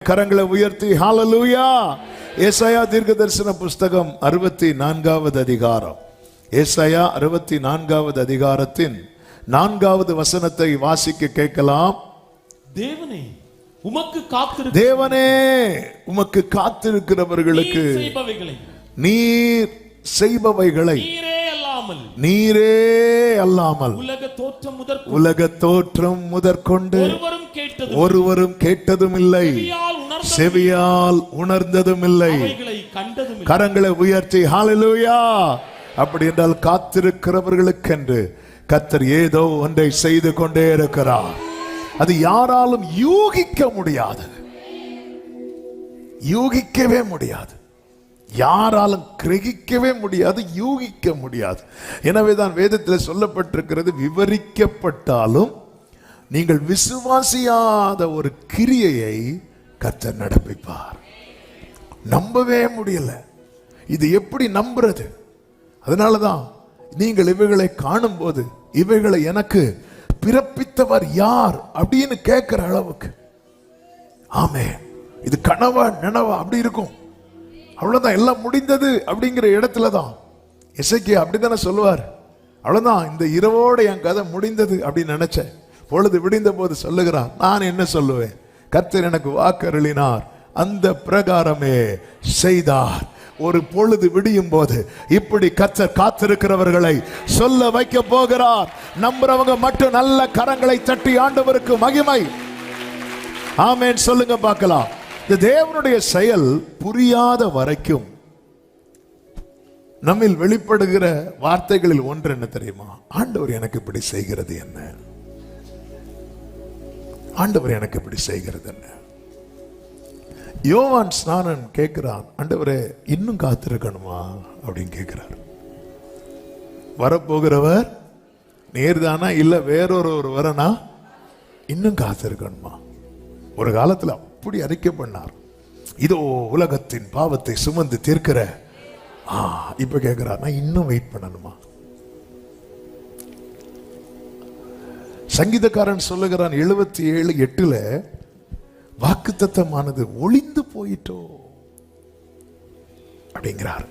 கரங்களை உயர்த்தி ஹalleluya. ஏசாயா தீர்க்கதரிசன புஸ்தகம் 64வது அதிகாரம். ஏசாயா 64வது அதிகாரத்தின் 4வது வசனத்தை வாசிக்க கேட்கலாம். தேவனே உமக்கு காத்திருக்கிறவர்களுக்கு நீர் செய்பவைகளை நீரே அல்லாமல் உலக தோற்றம் முதற்கொண்டு ஒருவரும் கேட்டதும் இல்லை, செவியால் உணர்ந்ததும் இல்லை, கரங்களை உயர்த்தி ஹalleluya. அப்படி என்றால் காத்திருக்கிறவர்களுக்கென்று கர்த்தர் ஏதோ ஒன்றை செய்து கொண்டே இருக்கிறார். அது யாராலும் யூகிக்க முடியாது, யூகிக்கவே முடியாது, யாராலும் கிரகிக்கவே முடியாது, யூகிக்க முடியாது. எனவேதான் வேதத்தில் சொல்லப்பட்டிருக்கிறது, விவரிக்கப்பட்டாலும் நீங்கள் விசுவாசியாத ஒரு கிரியையை கர்த்தர் நடப்பிப்பார். நம்பவே முடியல, இது எப்படி நம்புறது? அதனாலதான் நீங்கள் இவைகளை காணும் போது இவைகளை எனக்கு பிறப்பித்தவர் யார் அப்படின்னு கேட்கிற அளவுக்கு, ஆமே இது கனவா நினவா அப்படி இருக்கும். அவ்வளவுதான், எல்லாம் முடிந்தது அப்படிங்கிற இடத்துல தான் எசேக்கியா அப்படித்தானே சொல்லுவார். அவ்வளவுதான், இந்த இரவோட என் கதை முடிந்தது அப்படின்னு நினைச்சேன். பொழுது விடிந்த போது சொல்லுகிறார், நான் என்ன சொல்லுவேன், கர்த்தர் எனக்கு வாக்கருளினார், அந்த பிரகாரமே செய்தார். ஒரு பொழுது விடியும் போது இப்படி கர்த்தர் காத்திருக்கிறவர்களை சொல்ல வைக்க போகிறார். நம்புறவங்க மட்டும் நல்ல கரங்களை தட்டி ஆண்டவருக்கு மகிமை ஆமென் சொல்லுங்க பார்க்கலாம். இந்த தேவனுடைய செயல் புரியாத வரைக்கும் நம்மில் வெளிப்படுகிற வார்த்தைகளில் ஒன்று என்ன தெரியுமா? ஆண்டவர் எனக்கு இப்படி செய்கிறது என்ன, ஆண்டவர் எனக்கு இப்படி செய்கிறது என்ன. யோவான் ஸ்நானன் கேட்கிறான், ஆண்டவரே இன்னும் காத்திருக்கணுமா அப்படின்னு கேட்கிறார். வரப்போகிறவர் நேர்தானா இல்ல வேறொரு வரனா, இன்னும் காத்திருக்கணுமா? ஒரு காலத்துல அப்படி அறிக்கை பண்ணார், இதோ உலகத்தின் பாவத்தை சுமந்து தீர்க்கிற. இப்ப கேட்கிறார், நான் இன்னும் வெயிட் பண்ணணுமா? சங்கீதக்காரன் சொல்லுகிறான் 77:8 வாக்குத்தத்தமானது ஒளிந்து போயிட்டோ அப்படிங்கிறார்.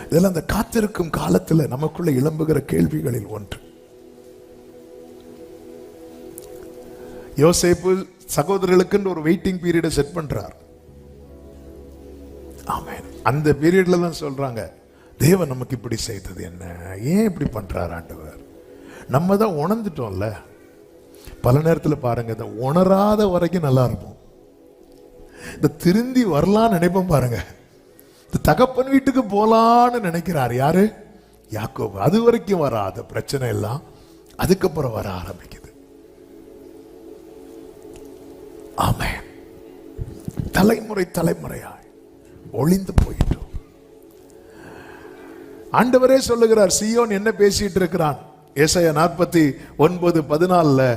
இதெல்லாம் அந்த காத்திருக்கும் காலத்துல நமக்குள்ள எழும்புகிற கேள்விகளில் ஒன்று. யோசேப்பு சகோதரர்களுக்கு ஒரு வெயிட்டிங் பீரியடை செட் பண்றார். ஆமென். அந்த பீரியட்ல தான் சொல்றாங்க, தேவன் நமக்கு இப்படி செய்தது என்ன, ஏன் இப்படி பண்றார் ஆண்டவர்? நம்ம தான் உணர்ந்துட்டோம்ல. பல நேரத்தில் பாருங்க, இந்த உணராத வரைக்கும் நல்லா இருக்கும். இந்த திருந்தி வரலான்னு நினைப்போம் பாருங்க. இந்த தகப்பன் வீட்டுக்கு போலான்னு நினைக்கிறார் யாரு? யாக்கோபு. அது வரைக்கும் வராத பிரச்சனை எல்லாம் அதுக்கப்புறம் வர ஆரம்பிக்குது. ஆமென். தலைமுறை தலைமுறையாய் ஒளிந்து போயிட்டோம். ஆண்டவரே சொல்லுகிறார், சீயோன் என்ன பேசிட்டு இருக்கிறான்? ஏசாயா 49:14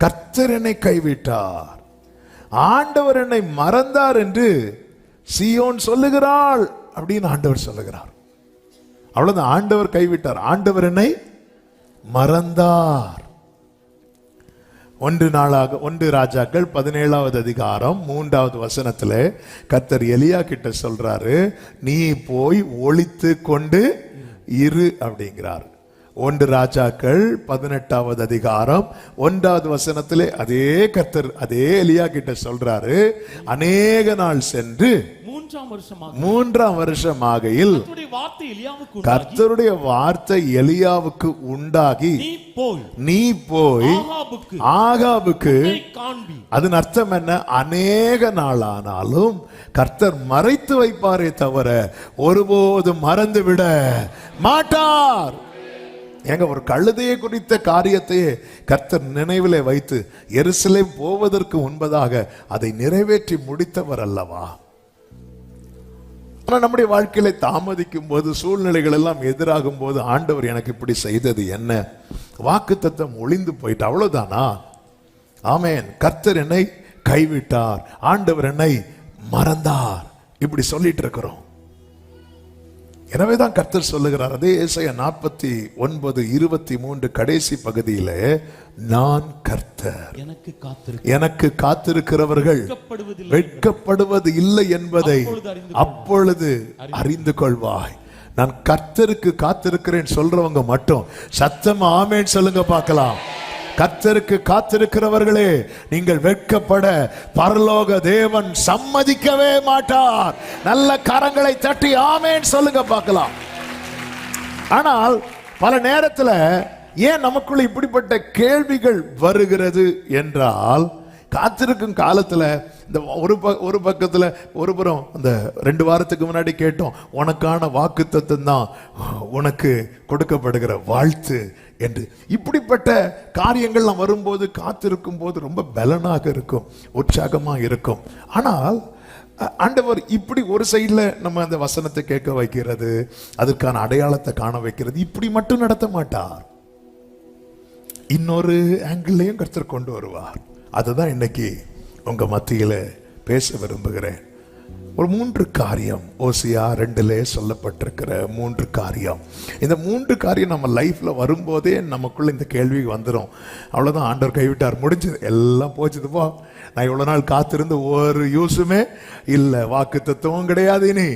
கர்த்தர் என்னை கைவிட்டார், ஆண்டவர் என்னை மறந்தார் என்று சீயோன் சொல்லுகிறாள் அப்படின்னு ஆண்டவர் சொல்லுகிறார். அவ்வளவுதான், ஆண்டவர் கைவிட்டார், ஆண்டவர் என்னை மறந்தார். 1 ராஜாக்கள் 17வது அதிகாரம் 3வது வசனத்துல கர்த்தர் எலியா கிட்ட சொல்றாரு, நீ போய் ஒளித்து கொண்டு இரு அப்படிங்கிறார். 1 ராஜாக்கள் 18வது அதிகாரம் 1வது வசனத்திலே அதே கர்த்தர் அதே எலியா கிட்ட சொல்றாரு, அநேக நாள் சென்று 3ஆம் வருஷமாகையில் கர்த்தருடைய வார்த்தை எலியாவுக்கு உண்டாகி, நீ போய் ஆகாபுக்கு, அதன் அர்த்தம் என்ன? அநேக நாள் ஆனாலும் கர்த்தர் மறைத்து வைப்பாரே தவிர ஒருபோதும் மறந்து விட மாட்டார். எங்க ஒரு கழுதையை குறித்த காரியத்தையே கர்த்தர் நினைவிலே வைத்து எருசலேம் போவதற்கு முன்பதாக அதை நிறைவேற்றி முடித்தவர் அல்லவா? ஆனா நம்முடைய வாழ்க்கையில தாமதிக்கும் போது, சூழ்நிலைகள் எல்லாம் எதிராகும் போது, ஆண்டவர் எனக்கு இப்படி செய்தது என்ன, வாக்குத்தத்தம் ஒளிந்து போயிட்டு, அவ்வளவுதானா? ஆமென். கர்த்தர் என்னை கைவிட்டார், ஆண்டவர் என்னை மறந்தார், இப்படி சொல்லிட்டு இருக்கிறோம். எனவேதான் கர்த்தர் சொல்லுகிறார், அதே ஏசாயா 49:23 கடைசி பகுதியிலே, நான் கர்த்தர், எனக்கு காத்திருக்கிறவர்கள் வெட்கப்படுவது இல்லை என்பதை அப்பொழுது அறிந்து கொள்வாய். நான் கர்த்தருக்கு காத்திருக்கிறேன் சொல்றவங்க மட்டும் சத்தமா ஆமென் சொல்லுங்க பார்க்கலாம். கர்த்தருக்கு காத்திருக்கிறவர்களே, நீங்கள் வெட்கப்பட பரலோக தேவன் சம்மதிக்கவே மாட்டார். நல்ல கரங்களை தட்டி ஆமென் சொல்லுங்க பார்க்கலாம். ஆனால் பல நேரத்துல ஏன் நமக்குள்ள இப்படிப்பட்ட கேள்விகள் வருகிறது என்றால், காத்திருக்கும் காலத்துல இந்த ஒரு பக்கத்துல ஒரு புறம் அந்த 2 வாரத்துக்கு முன்னாடி கேட்டோம், உனக்கான வாக்குத்தத்தம் தான் உனக்கு கொடுக்கப்படுகிற வாழ்த்து என்று. இப்படிப்பட்ட காரியங்கள்லாம் வரும்போது காத்திருக்கும் போது ரொம்ப பலனாக இருக்கும், உற்சாகமா இருக்கும். ஆனால் ஆண்டவர் இப்படி ஒரு சைடுல நம்ம அந்த வசனத்தை கேட்க வைக்கிறது, அதற்கான அடையாளத்தை காண வைக்கிறது, இப்படி மட்டும் நடத்த மாட்டார். இன்னொரு ஆங்கிள்லையும் கர்த்தர் கொண்டு வருவார். அதுதான் இன்னைக்கு உங்க மத்தியில பேச விரும்புகிறேன். ஒரு 3 காரியம் ஓசியா 2 சொல்லப்பட்டிருக்கிற 3 காரியம். இந்த 3 காரியம் நம்ம லைஃப்ல வரும்போதே நமக்குள்ள இந்த கேள்வி வந்துடும், அவ்வளவுதான் ஆண்டவர் கைவிட்டார், முடிஞ்சது, எல்லாம் போச்சுது போ, நான் இவ்வளவு நாள் காத்திருந்து ஒரு யூஸுமே இல்லை, வாக்குத்தத்தமும் கிடையாது நீ,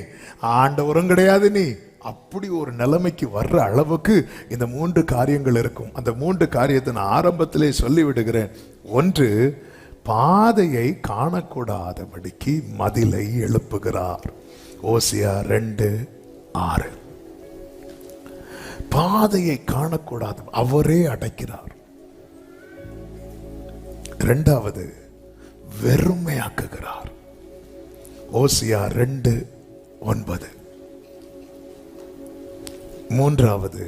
ஆண்டவரும் கிடையாது நீ, அப்படி ஒரு நிலைமைக்கு வர்ற அளவுக்கு இந்த 3 காரியங்கள் இருக்கும். அந்த 3 காரியத்தை நான் ஆரம்பத்திலே சொல்லி விடுகிறேன். ஒன்று, பாதையை காணக்கூடாதபடிக்கு மதிலை எழுப்புகிறார். ஓசியா 2:6. பாதையை காணக்கூடாது, அவரே அடைக்கிறார். 2வது, வெறுமையாக்குகிறார். ஓசியா 2:9. 3வது,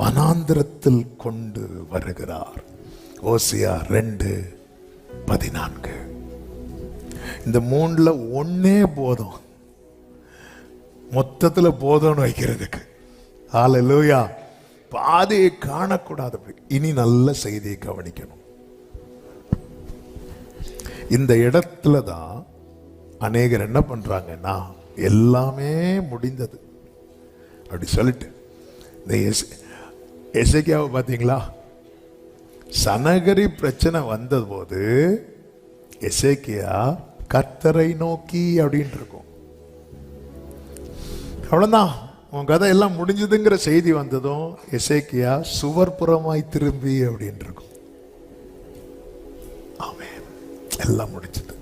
வனாந்திரத்தில் கொண்டு வருகிறார். ஓசியா 2:14. இந்த 3ல ஒன்னே போதும், மொத்தத்துல போதும்னு வைக்கிறதுக்கு. ஹல்லேலூயா. பாதையை காணக்கூடாது. இனி நல்ல செய்தியை கவனிக்கணும். இந்த இடத்துல தான் அநேகர் என்ன பண்றாங்கன்னா, எல்லாமே முடிந்தது அப்படி சொல்லிட்டு, இந்த எசேக்கியாவை பார்த்தீங்களா, சனகரி பிரச்சனை வந்த போது எசேக்கியா கர்த்தரை நோக்கி அப்படின்னு இருக்கும். அவ்வளவுதான், உன் கதை எல்லாம் முடிஞ்சதுங்கிற செய்தி வந்ததும் எசேக்கியா சுவர்புறமாய் திரும்பி அப்படின்னு இருக்கும். ஆமென், எல்லாம் முடிஞ்சது.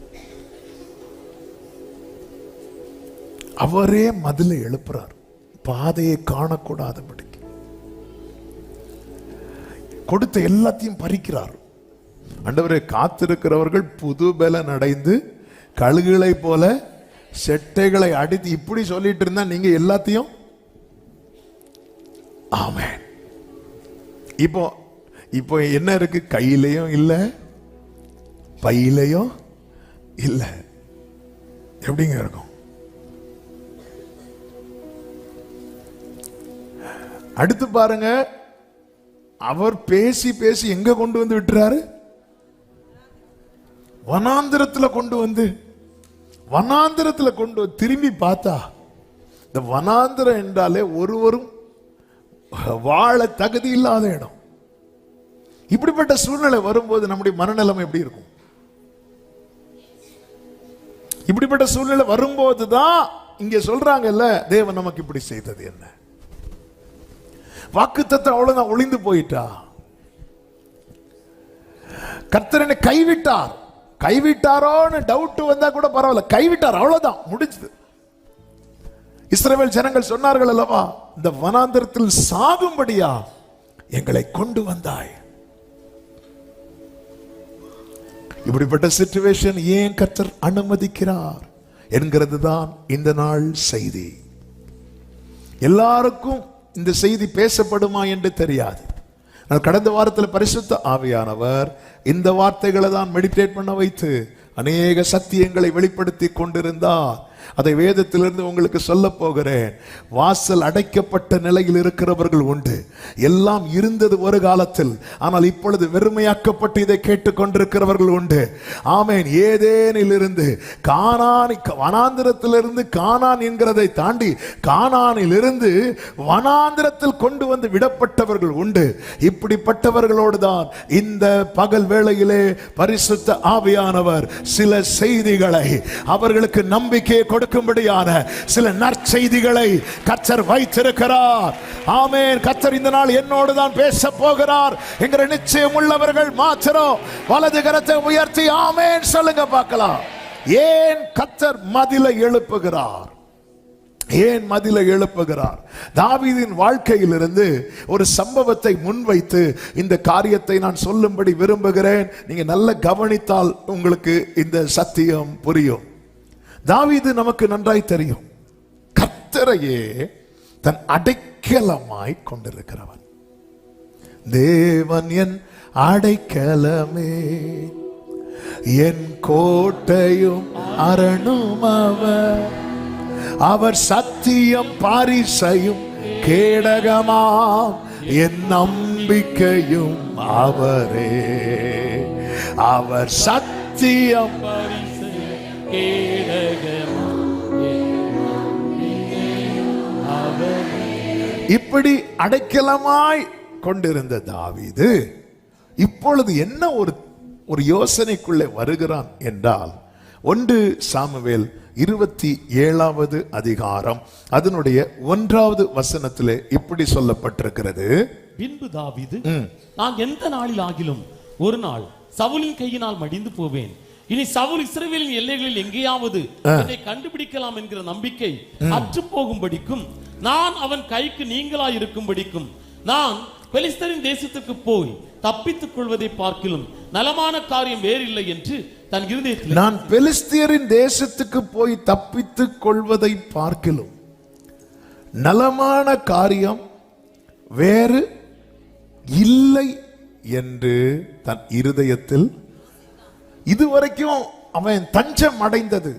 அவரே மதிலை எழுப்புறார், பாதையை காணக்கூடாதபடி கொடுத்த எல்லாத்தையும் பறிக்கிறார். ஆண்டவரே, காத்திருக்கிறவர்கள் புது பலன் அடைந்து கழுகுகளை போல செட்டைகளை அடித்து, இப்படி சொல்லிட்டு இருந்தா நீங்க எல்லாத்தையும். ஆமென். இப்போ என்ன இருக்கு? கையிலையும் இல்ல, பையிலையும் இல்ல. எப்படிங்க இருக்கும்? அடுத்து பாருங்க, அவர் பேசி பேசி எங்க கொண்டு வந்து விட்டுறாரு? வனாந்திரத்துல கொண்டு வந்து திரும்பி பார்த்தா, இந்த வனாந்திரம் என்றாலே ஒருவரும் வாழ தகுதி இல்லாத இடம். இப்படிப்பட்ட சூழ்நிலை வரும்போது நம்முடைய மனநிலைமை எப்படி இருக்கும்? இப்படிப்பட்ட சூழ்நிலை வரும்போதுதான் இங்க சொல்றாங்கல்ல, தேவன் நமக்கு இப்படி செய்தது என்ன? வாக்குத்தத்தம் அவ்வளவுதான், ஒளிந்து போயிட்டா. கர்த்தர் என்னை கைவிட்டாரோன்னு டவுட் வந்தா கூட பரவாயில்ல, கைவிட்டார், அவ்வளவுதான், முடிஞ்சது. இஸ்ரவேல் ஜனங்கள் சொன்னார்கள் அல்லவா, இந்த வனாந்திரத்தில் சாகும்படியா எங்களை கொண்டு வந்தாய். இப்படிப்பட்ட சிச்சுவேஷன் ஏன் கர்த்தர் அனுமதிக்கிறார் என்கிறது தான் இந்த நாள் செய்தி. எல்லாருக்கும் இந்த செய்தி பேசப்படுமா என்று தெரியாது. கடந்த வாரத்தில் பரிசுத்த ஆவியானவர் இந்த வார்த்தைகளை தான் மெடிடேட் பண்ண வைத்து அநேக சத்தியங்களை வெளிப்படுத்தி கொண்டிருந்தார். அதை வேதத்திலிருந்து உங்களுக்கு சொல்ல போகிறேன். வாசல் அடைக்கப்பட்ட நிலையில் இருக்கிறவர்கள் உண்டு. எல்லாம் இருந்தது ஒரு காலத்தில், ஆனால் இப்பொழுது வெறுமையாக்கப்பட்டு இதை கேட்டுக்கொண்டிருக்கிறவர்கள் உண்டு. ஆமேன். ஏதேனில் இருந்து வனாந்திரத்திலிருந்து கானான் என்கிறதை தாண்டி கானானில் இருந்து வனாந்திரத்தில் கொண்டு வந்து விடப்பட்டவர்கள் உண்டு. இப்படிப்பட்டவர்களோடு தான் இந்த பகல் வேளையிலே பரிசுத்த ஆவியானவர் சில செய்திகளை, அவர்களுக்கு நம்பிக்கையை கொடுக்கும்படியான சில நற்செய்திகளை கர்த்தர் வைத்திருக்கிறார். ஆமென். கர்த்தர் இந்த நாள் என்னோடு தான் பேச போகிறார் என்கிற நிச்சயம் உள்ளவர்கள் மாத்திரம் வலது கரத்தை உயர்த்தி ஆமென் சொல்லுங்க பார்க்கலாம். ஏன் கர்த்தர் மதிலை எழுப்புகிறார்? ஏன் மதிலை எழுப்புகிறார்? தாவீதின் வாழ்க்கையிலிருந்து ஒரு சம்பவத்தை முன்வைத்து இந்த காரியத்தை நான் சொல்லும்படி விரும்புகிறேன். நீங்க நல்ல கவனித்தால் உங்களுக்கு இந்த சத்தியம் புரியும். தாவீது நமக்கு நன்றாய் தெரியும், கர்த்தரையே தன் அடைக்கலமாய் கொண்டிருக்கிறவன். தேவன் என் அடைக்கலமே, என் கோட்டையும் அரணும் அவர், அவர் சத்தியம் பாரிசையும் கேடகமாம் என் நம்பிக்கையும் அவரே, அவர் சத்தியம் இப்படி அடைக்கலமாய் கொண்டிருந்த தாவீது இப்பொழுது என்ன ஒரு யோசனைக்குள்ளே வருகிறான் என்றால், 1 சாமுவேல் 27வது அதிகாரம் அதனுடைய 1வது வசனத்திலே இப்படி சொல்லப்பட்டிருக்கிறது. பின்பு தாவீது, நான் எந்த நாளில் ஆகிலும் ஒரு நாள் சவுலின் கையினால் மடிந்து போவேன். இனி சவுல் இஸ்ரவேலின் எல்லைகளில் எங்கேயாவது என்னை கண்டுபிடிக்கலாம் என்கிற நம்பிக்கை அற்று போகும்படிக்கும், நான் அவன் கைக்கு நீங்களாய் இருக்கும்படிக்கும், நான் பெலிஸ்தரின் தேசத்துக்கு போய் தப்பித்துக் கொள்வதை பார்க்கிலும் நலமான காரியம் வேறில்லை என்று தன் இருதயத்தில், நான் பெலிஸ்தியரின் தேசத்துக்கு போய் தப்பித்துக் கொள்வதை பார்க்கிலும் நலமான காரியம் வேறு இல்லை என்று தன் இருதயத்தில், இதுவரைக்கும் அவன் தஞ்சம் அடைந்தது,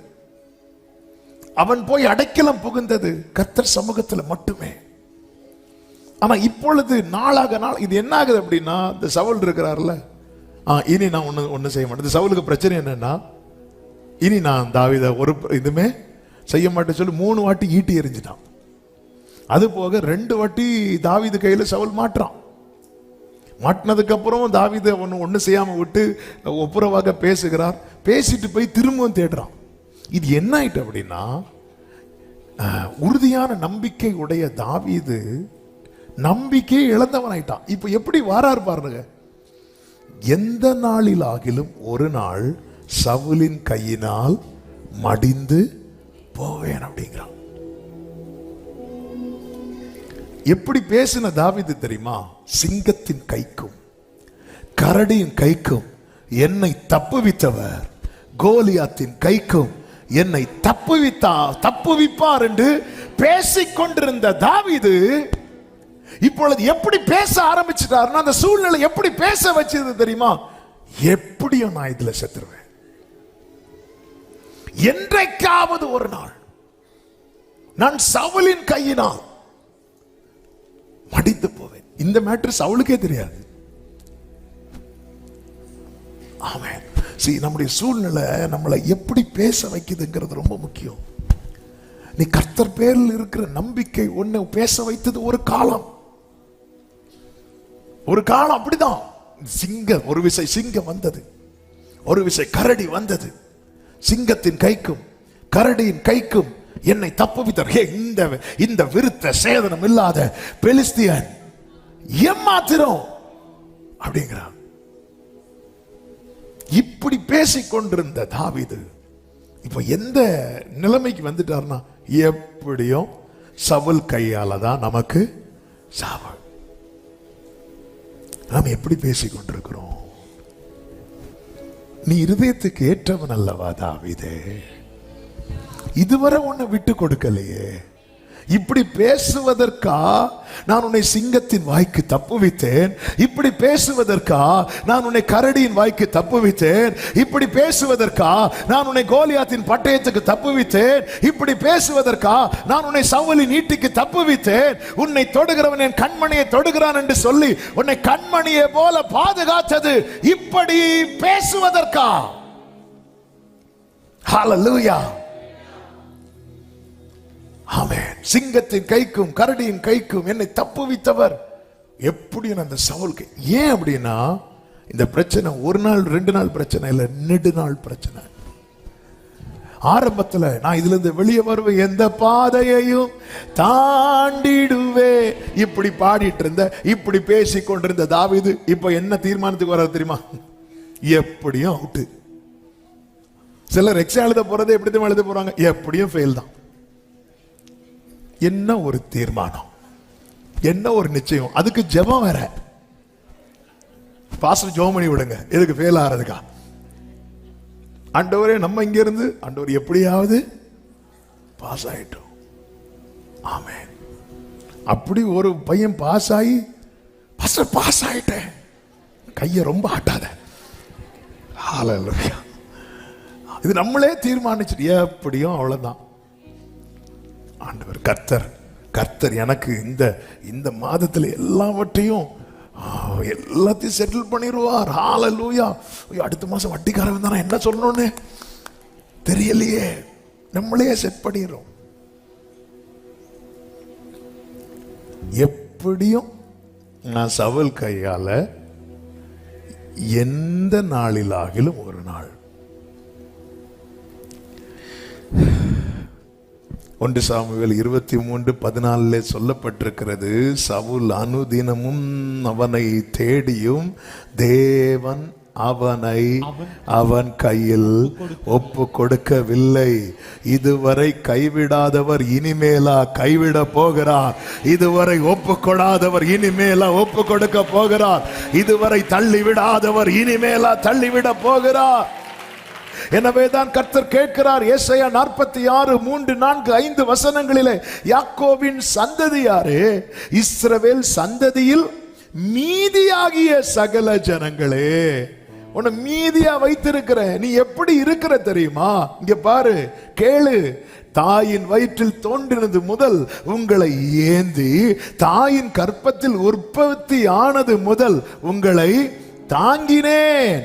அவன் போய் அடைக்கலம் புகுந்தது கர்த்தர் சமூகத்தில் மட்டுமே. ஆனா இப்பொழுது நாளாக நாள் இது என்ன ஆகுது அப்படின்னா, இந்த சவுல் இருக்கிறார்ல, இனி நான் ஒண்ணு செய்ய மாட்டேன். இந்த சவுலுக்கு பிரச்சனை என்னன்னா, இனி நான் தாவீதை ஒரு இதுமே செய்ய மாட்டேன்னு சொல்லி 3 வாட்டி ஈட்டி எறிஞ்சிட்டான். அது போக 2 வாட்டி தாவீது கையில சவுல் மாட்டுறான். மாட்டினதுக்கு அப்புறம் தாவீதை ஒண்ணு செய்யாம விட்டு ஒப்புரவாக பேசுகிறார். பேசிட்டு போய் திரும்பவும் தேடுறான். இது என்ன ஆயிட்டு அப்படின்னா, உறுதியான நம்பிக்கை உடைய தாவீது நம்பிக்கையை இழந்தவன் ஆயிட்டான். இப்ப எப்படி வாரார் பாருங்க, எந்த நாளில் ஆகிலும் ஒரு நாள் சவுலின் கையினால் மடிந்து போவேன் அப்படிங்கிறான். எப்படி பேசின தாவீது தெரியுமா? சிங்கத்தின் கைக்கும் கரடியின் கைக்கும் என்னை தப்புவித்தவர் கோலியாத்தின் கைக்கும் என்னை தப்புவிப்பார் என்று பேசிக்கொண்டிருந்த தாவீது இப்பொழுது எப்படி பேச ஆரம்பிச்சிட்டாருன்னா, அந்த சூழ்நிலை எப்படி பேச வச்சது தெரியுமா? எப்படியும் நான் இதுல செத்துருவேன், என்றைக்காவது ஒரு நாள் நான் சவுலின் கையினால் மடிந்து போவேன். இந்த மேட்டர் சவுலுக்கே தெரியாது. ஆமென். நம்முடைய சூழ்நிலை நம்மளை எப்படி பேச வைக்குதுங்கிறது ரொம்ப முக்கியம். நீ கர்த்தர் பேரில் இருக்கிற நம்பிக்கை உன்னை பேச வைத்தது ஒரு காலம் அப்படிதான். சிங்கம் ஒரு விசை சிங்கம் வந்தது, ஒரு விசை கரடி வந்தது. சிங்கத்தின் கைக்கும் கரடியின் கைக்கும் என்னை தப்புவித்தார். இந்த விருத்த சேதனம் இல்லாத பெலிஸ்தியன் ஏமாத்திரம் அப்படிங்கிறான். இப்படி பேசிக்கொண்டிருந்த தாவீது இப்ப எந்த நிலைமைக்கு வந்துட்டார்னா, எப்படியும் சவுல் கையால தான் நமக்கு சாவு. நாம் எப்படி பேசிக்கொண்டிருக்கிறோம்? நீ இருதயத்துக்கு ஏற்றவன் அல்லவா தாவீதே? இதுவரை உன்னை விட்டு கொடுக்கலையே, இப்படி பேசுவதற்கா நான் உன்னை சிங்கத்தின் வாய்க்கு தப்புவித்தேன், இப்படி பேசுவதற்கா நான் உன்னை கரடியின் வாய்க்கு தப்புவித்தேன், இப்படி பேசுவதற்கா நான் உன்னை கோலியாத்தின் பட்டயத்துக்கு தப்புவித்தேன், இப்படி பேசுவதற்கா நான் உன்னை சவுலின் ஈட்டிக்கு தப்புவித்தேன், உன்னை தொடுகிறவன் என் கண்மணியை தொடுகிறான் என்று சொல்லி உன்னை கண்மணியை போல பாதுகாத்தது இப்படி பேசுவதற்கா? ஹல்லேலூயா, ஆமென். சிங்கத்தின் கைக்கும் கரடியின் கைக்கும் என்னை தப்புவித்தவர். எப்படி அந்த சவுலுக்கு ஏன் அப்படின்னா, இந்த பிரச்சனை ஒரு நாள் 2 நாள் பிரச்சனை இல்ல, நெடுநாள் பிரச்சனை. ஆரம்பத்துல நான் இதுல இருந்து வெளியே வருவேன், எந்த பாதையையும் தாண்டிடுவே இப்படி பாடிட்டு இருந்த, இப்படி பேசி கொண்டிருந்த தாவீது இப்ப என்ன தீர்மானத்துக்கு வர்றது தெரியுமா? எப்படியும் அவுட்டு. சிலர் எக்ஸாம் எழுத போறதை எப்படி தான் எழுத போறாங்க, எப்படியும் ஃபெயில் தான். என்ன ஒரு தீர்மானம், என்ன ஒரு நிச்சயம். அதுக்கு ஜெபம் வேற. பாஸ்டர் ஜெபம் பண்ணி விடுங்க, எதுக்கு ஃபெயில் ஆறதுக்கா? ஆண்டவரே நம்ம இங்க இருந்து ஆண்டவர் எப்படியாவது பாஸ் ஆயிட்டோம். ஆமென். அப்படி ஒரு பையன் பாஸ் ஆகி, பாஸ்டர் பாஸ் ஆயிட்டேன், கையை ரொம்ப ஆட்டாத. ஹல்லேலூயா. இது நம்மளே தீர்மானிச்சுட்டு எப்படியும் அவ்வளவுதான். ஆண்டவர் கர்த்தர் எனக்கு இந்த மாதத்துல எல்லாவற்றையும் எல்லாத்தையும் செட்டில் பண்ணிடுவார். ஹல்லேலூயா. அடுத்த மாசம் வட்டிக்காரன் தான் என்ன சொல்லணும்னு தெரியலையே, நம்மளே செட் பண்ணிடுறோம். எப்படியும் நான் சவுல் கையால எந்த நாளிலாகிலும் ஒரு நாள். 1 சாமுவேல் 23:14 சொல்லப்பட்டிருக்கிறது, சவுல் அனுதினமும் அவனை தேடியும் தேவன் அவனை அவன் கையில் ஒப்பு கொடுக்கவில்லை. இதுவரை கைவிடாதவர் இனிமேலா கைவிட போகிறார். இதுவரை ஒப்பு கொடாதவர் இனிமேலா ஒப்பு கொடுக்க போகிறார். இதுவரை தள்ளிவிடாதவர் இனிமேலா தள்ளிவிட போகிறார். எனவேதான் கர்த்தர் கேட்கிறார், ஏசாயா 46, 3, 4, 5 வசனங்களிலே, யாக்கோபின் சந்ததியாரே, இஸ்ரவேல் சந்ததியில் மீதியாகிய சகல ஜனங்களே, உன்னை மீதியா வைத்திருக்கிற. நீ எப்படி இருக்கிற தெரியுமா? இங்க பாரு, கேளு. தாயின் வயிற்றில் தோன்றினது முதல் உங்களை ஏந்தி, தாயின் கற்பத்தில் உற்பத்தி ஆனது முதல் உங்களை தாங்கினேன்.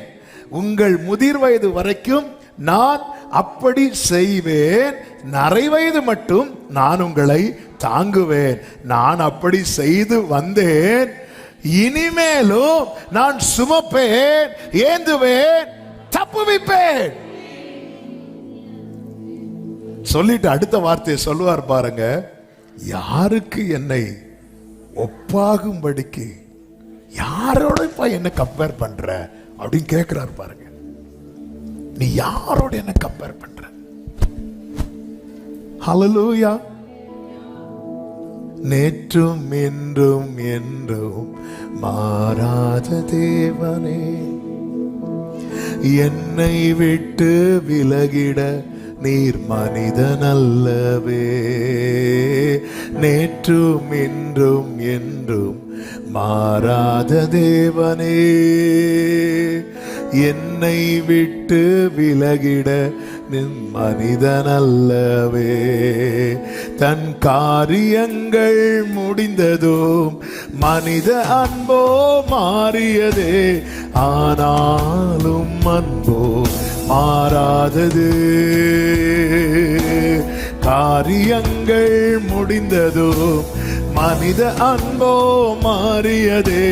உங்கள் முதிர் வயது வரைக்கும் நான் அப்படி செய்வேன், நரை வயது மட்டும் நான் உங்களை தாங்குவேன். நான் அப்படி செய்து வந்தேன், இனிமேலும் நான் சுமப்பேன், ஏந்துவேன், தப்புவிப்பேன். சொல்லிட்டு அடுத்த வார்த்தையை சொல்லுவார் பாருங்க, யாருக்கு என்னை ஒப்பாகும்படிக்கு, யாரோட என்ன கம்பேர் பண்ற அப்படின்னு கேட்கிறார் பாருங்க. நீ யாரோட என்ன கம்பேர் பண்ற? ஹல்லேலூயா. நேற்றும் இன்றும் என்றும் மாறாத தேவனே, என்னை விட்டு விலகிட நீர் மனிதன் அல்லவே. நேற்றும் இன்றும் என்றும் மாறாத தேவனே, என்னை விட்டு விலகிட மனிதன் அல்லவே. தன் காரியங்கள் முடிந்ததும் மனித அன்போ மாறியதே, ஆனாலும் அன்போ மாறாதது. காரியங்கள் முடிந்ததும் மனித அன்போ மாறியதே,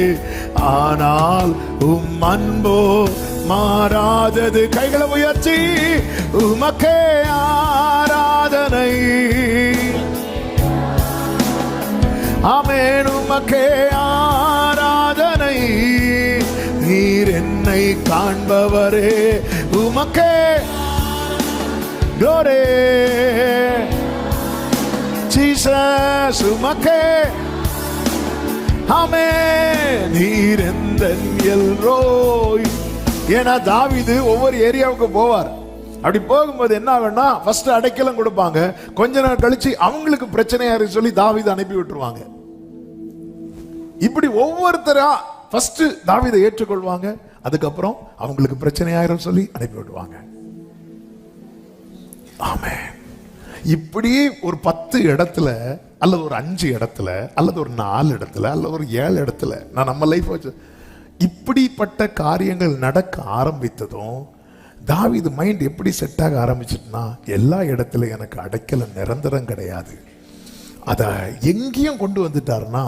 ஆனால் அன்போ மாறாதது. கைகளை உயர்த்தி உமக்கே ஆராதனை, ஆமென், உமக்கே ஆராதனை. நீர் என்னை காண்பவரே, உமக்கே glory Jesus, உமக்கே ஆமென். நீர் எந்தன் எல்ரோய். ஏன்னா தாவீது ஒவ்வொரு ஏரியாவுக்கு போவார். அப்படி போகும்போது என்ன ஆகும்னா ஃபர்ஸ்ட் அடைக்கலம் கொடுப்பாங்க, கொஞ்ச நாள் கழிச்சு அவங்களுக்கு பிரச்சனையா இருக்கு சொல்லி தாவீதை அனுப்பி விட்டுருவாங்க. இப்படி ஒவ்வொருத்தரா ஃபர்ஸ்ட் தாவீதை ஏற்றுக்கொள்வாங்க, அதுக்கப்புறம் அவங்களுக்கு பிரச்சனையாயிரும் சொல்லி அனுப்பி விடுவாங்க. ஆமென். இப்படி ஒரு 10 இடத்துல அல்லது ஒரு 5 இடத்துல அல்லது ஒரு 4 இடத்துல அல்லது ஒரு 7 இடத்துல நான் நம்ம லைஃப் வச்சு இப்படிப்பட்ட காரியங்கள் நடக்க ஆரம்பித்ததும் தாவீது மைண்ட் எப்படி செட் ஆக ஆரம்பிச்சுட்டுனா, எல்லா இடத்துல எனக்கு அடைக்கல நிரந்தரம் கிடையாது, அத எங்கேயும் கொண்டு வந்துட்டாருன்னா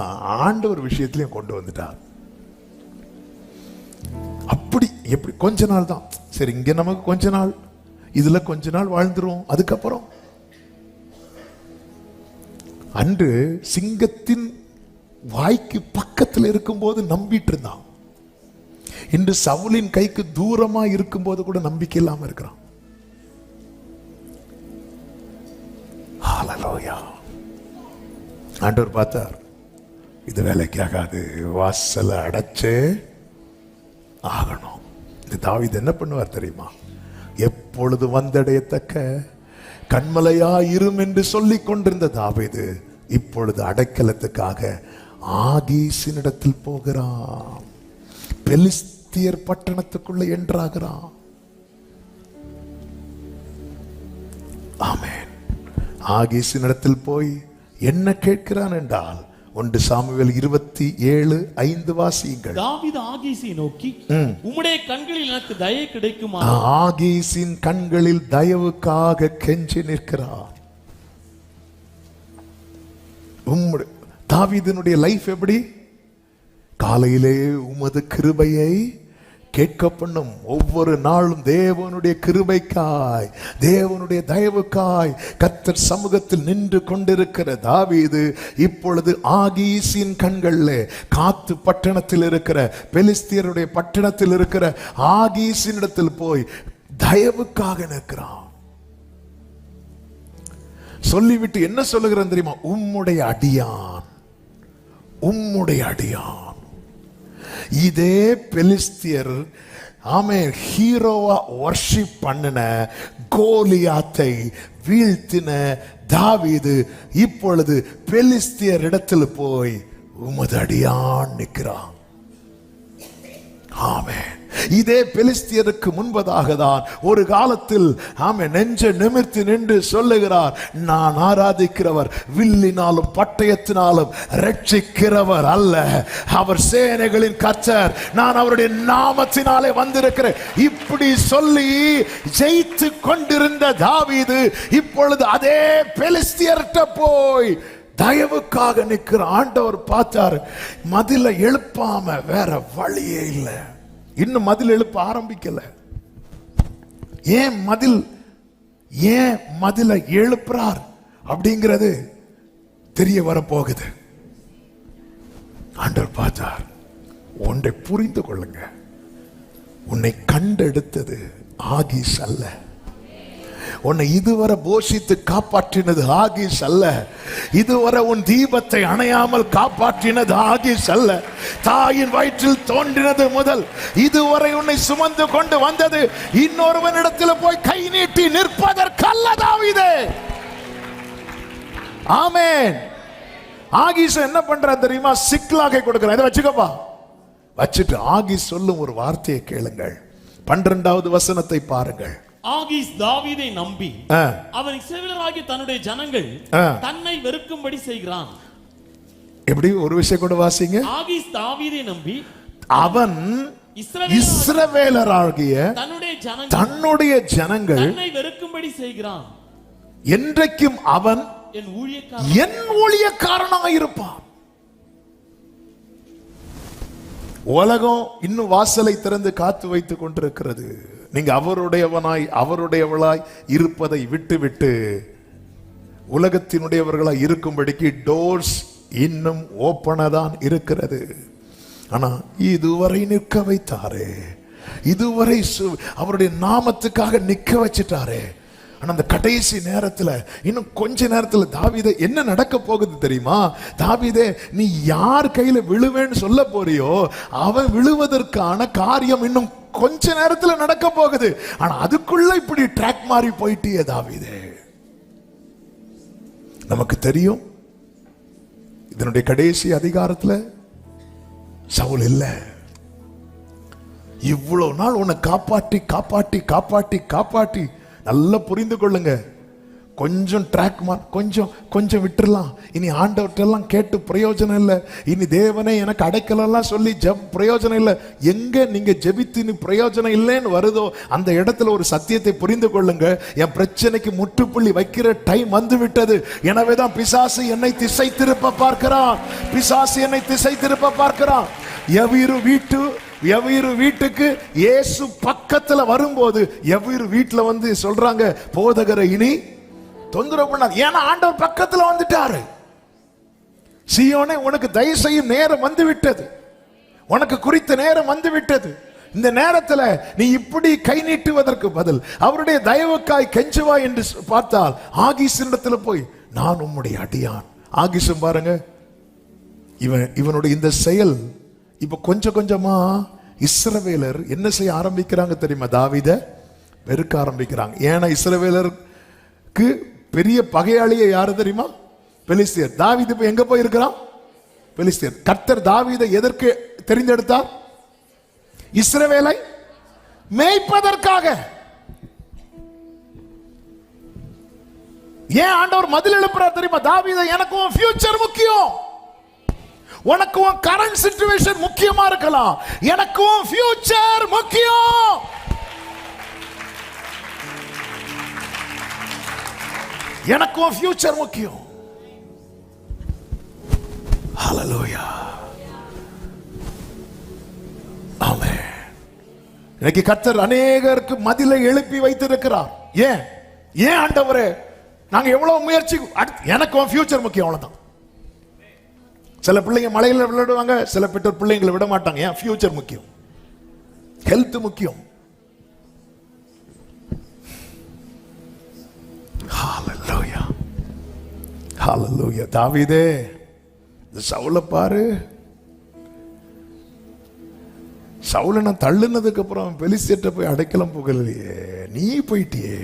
ஆண்டவர் விஷயத்திலையும் கொண்டு வந்துட்டார். அப்படி எப்படி கொஞ்ச நாள் தான் சரி, இங்க நமக்கு கொஞ்ச நாள், இதுல கொஞ்ச நாள் வாழ்ந்துரும், அதுக்கப்புறம் அன்று சிங்கத்தின் வாய்க்கு பக்கத்தில் இருக்கும்போது நம்பிட்டு இருந்தான், இன்று சவுலின் கைக்கு தூரமா இருக்கும்போது கூட நம்பிக்கை இல்லாம இருக்கிறான். ஹல்லேலூயா. ஆண்டவர் பார்த்தார், இது வேலைக்கு ஆகாது, வாசலை அடைச்சே ஆகணும். இந்த தாவீது என்ன பண்ணுவார் தெரியுமா? எப்பொழுது வந்தடையத்தக்க கண்மலையா இரும் என்று சொல்லிக் கொண்டிருந்த தாவீது இப்பொழுது அடைக்கலத்துக்காக ஆகீசினிடத்தில் போகிறான், பெலிஸ்தியர் பட்டணத்துக்குள்ள என்றாகிறான். ஆமென். ஆகீசினிடத்தில் போய் என்ன கேட்கிறான் என்றால் 1 சாமுவேல் 27:5 வாசியுங்கள். தாவீது ஆகீசை நோக்கி, உம்முடைய கண்களில் எனக்கு தயை கிடைக்குமா? ஆகீசின் கண்களில் தயவுக்காக கெஞ்சி நிற்கிறார். தாவீதினுடைய லைஃப் எப்படி? காலையிலே உமது கிருபையை கேட்க பண்ணும், ஒவ்வொரு நாளும் தேவனுடைய கிருபைக்காய் தேவனுடைய தயவுக்காய் கர்த்தர் சமூகத்தில் நின்று கொண்டிருக்கிற தாவீது இப்பொழுது ஆகீசின் கண்கள்ல காத்து பட்டணத்தில் இருக்கிற பெலிஸ்தியருடைய பட்டணத்தில் இருக்கிற ஆகீசினிடத்தில் போய் தயவுக்காக நிற்கிறான். சொல்லிவிட்டு என்ன சொல்லுகிறான் தெரியுமா? உம்முடைய அடியான், உம்முடைய அடியான். இதே பெலிஸ்தியர் ஆமென் ஹீரோவா வர்ஷிப் பண்ணின கோலியாத்தை வீழ்த்தின தாவீது இப்பொழுது பெலிஸ்தியர் இடத்தில் போய் உமது அடியான் நிற்கிறான். ஆமென். இதே பெலிஸ்தியருக்கு முன்பதாக தான் ஒரு காலத்தில் ஆமென் நெஞ்ச நிமிர்த்தி நின்று சொல்லுகிறார், நான் ஆராதிக்கிறவர் வில்லினாலும் பட்டயத்தினாலும் ரட்சிக்கிறவர் அல்ல, அவர் சேனைகளின் கர்த்தர், நான் அவருடைய நாமத்தினாலே வந்திருக்கிறேன். இப்படி சொல்லி ஜெயித்து கொண்டிருந்த தாவீது இப்பொழுது அதே பெலிஸ்தியர்கிட்ட போய் தயவுக்காக நிற்கிற. ஆண்டவர் பார்த்தார், மதில எழுப்பாம வேற வழியே இல்லை. இன்னும் மதில் எழுப்ப ஆரம்பிக்கல. ஏன் மதில எழுப்புறார் அப்படிங்கிறது தெரிய வர போகுது. ஆண்டவர் பார்த்தார், ஒன்றை புரிந்து கொள்ளுங்க, உன்னை கண்டெடுத்தது ஆகீஸ் அல்ல, உன்னை இதுவரை போஷித்து காப்பாற்றினது ஆகீஸ் அல்ல, இதுவரை உன் தீபத்தை அணையாமல் காப்பாற்றினது ஆகீஸ் அல்ல, தாயின் வயிற்றில் தோன்றினது முதல் இதுவரை உன்னை சுமந்து கொண்டு வந்தது இன்னொருவனிடத்தில் போய் கை நீட்டி நிற்பதற்கல்ல தாவீதே. ஆமென். ஆகீஸ் என்ன பண்ற தெரியுமா? சிக்லாக கொடுக்கிறான், இதை வச்சுக்கப்பா. வச்சுட்டு ஆகீஸ் சொல்லும் ஒரு வார்த்தையை கேளுங்கள். 12வது வசனத்தை பாருங்கள். ஆகீஸ் தாவீதை நம்பி அவன் இஸ்ரவேலராகிய தன்னுடைய ஜனங்கள் தன்னை வெறுக்கும்படி செய்கிறான். எப்படி? ஒரு விஷயம் கூட வாசிங்க. ஆகீஸ் தாவீதை நம்பி அவன் இஸ்ரவேலராகிய தன்னுடைய ஜனங்கள் தன்னை வெறுக்கும்படி செய்கிறான். என்றைக்கும் அவன் என் ஊழியக்காரனாக இருப்பான். உலகம் இன்னும் வாசலை திறந்து காத்து வைத்துக் கொண்டிருக்கிறது. நீங்க அவருடையவனாய் அவருடையவளாய் இருப்பதை விட்டு உலகத்தினுடையவர்களாய் இருக்கும்படிக்கு டோர்ஸ் இன்னும் ஓப்பனா தான் இருக்கிறது. ஆனா இதுவரை நிற்க வைத்தாரே, இதுவரை அவருடைய நாமத்துக்காக நிற்க வச்சிட்டாரே. ஆனா அந்த கடைசி நேரத்துல இன்னும் கொஞ்ச நேரத்துல தாவீதே என்ன நடக்க போகுது தெரியுமா? தாவீதே, நீ யார் கையில விழுவேன்னு சொல்ல போறியோ அவன் விழுவதற்கான காரியம் இன்னும் கொஞ்ச நேரத்துல நடக்க போகுது. ஆனா அதுக்குள்ள இப்படி ட்ராக் மாறி போயிட்டியே தாவீதே. நமக்கு தெரியும் இதனுடைய கடைசி அதிகாரத்துல சவுல் இல்ல. இவ்வளவு நாள் உன்னை காப்பாற்றி காப்பாற்றி காப்பாற்றி காப்பாற்றி, நல்லா புரிந்து கொள்ளுங்க, கொஞ்சம் ட்ராக் கொஞ்சம் கொஞ்சம் விட்டுறலாம். இனி ஆண்டவர்கிட்டெல்லாம் கேட்டு பிரயோஜனம் இல்லை. இனி தேவனே எனக்கு அடைக்கலெல்லாம் சொல்லி பிரயோஜனம் இல்லை. எங்க நீங்க ஜெபித்து இனி பிரயோஜனம் இல்லைன்னு வருதோ அந்த இடத்துல ஒரு சத்தியத்தை புரிந்து கொள்ளுங்க. என் பிரச்சனைக்கு முற்றுப்புள்ளி வைக்கிற டைம் வந்து விட்டது. எனவேதான் பிசாசு என்னை திசை திருப்ப பார்க்கிறான். பிசாசு என்னை திசை திருப்ப பார்க்கிறான். எவ்வீரு வீட்டுக்கு இயேசு பக்கத்துல வரும்போது எவ்வீரு வீட்டுல வந்து சொல்றாங்க, போதகரை இனி தொந்தரவு பண்ணாது. ஏன்னா ஆண்டவர் பக்கத்துல வந்துட்டாரு. சீயோனே, உனக்கு தயவு செய்யும் நேரம் வந்து விட்டது. உனக்கு குறித்த நேரம் வந்து விட்டது. இந்த நேரத்துல நீ இப்படி கை நீட்டுவதற்கு பதில் அவருடைய தயவுக்காய் கெஞ்சுவா என்று பார்த்தால் ஆகீசினிடத்துல போய், நான் உம்முடைய அடியான். ஆகீசும் பாருங்க, இவனுடைய இந்த செயல் இப்ப கொஞ்சம் கொஞ்சமா இஸ்ரவேலர் என்ன செய்ய ஆரம்பிக்கிறாங்க தெரியுமா? தாவீதை வெறுக்க ஆரம்பிக்கிறாங்க. ஏன்னா இஸ்ரவேலருக்கு பெரிய பகையாளியே யாரு தெரியுமா? பெலிஸ்தியர். தாவீது இப்ப எங்க போய் இருக்கிறான்? பெலிஸ்தியர். கர்த்தர் தாவீதை எதற்கு தெரிந்தெடுத்தார்? இஸ்ரவேலை மேய்ப்பதற்காக. ஏன் ஆண்டவர் மதில் எழுப்புறார் தெரியுமா? தாவீதை, எனக்கு உன் ஃபியூச்சர் முக்கியம். உனக்கு உன் கரண்ட் சிச்சுவேஷன் முக்கியமா இருக்கலாம், எனக்கு உன் ஃபியூச்சர் முக்கியம். எனக்கு உன் ஃபியூச்சர் முக்கியம். ஹல்லேலூயா, ஆமென். இன்னைக்கு கர்த்தர் அநேகருக்கு மதிலை எழுப்பி வைத்திருக்கிறார். ஏன் ஆண்டவரே, நாங்க எவ்வளவு முயற்சி, எனக்கு உன் ஃபியூச்சர் முக்கியம், அவ்வளவுதான். சில பிள்ளைங்க மலையில விளையாடுவாங்க, சில பெற்றோர் பிள்ளைங்களை விட மாட்டாங்க. ஏன்? ஃபியூச்சர் முக்கியம், ஹெல்த் முக்கியம். ஹல்லேலூயா, ஹல்லேலூயா. தாவீதே, சவுலை பாரு. சவுலை நான் தள்ளுனதுக்கு அப்புறம் பெலிஸ்தியர்ட்ட போய் அடைக்கலம் புகழலையே, நீ போயிட்டியே.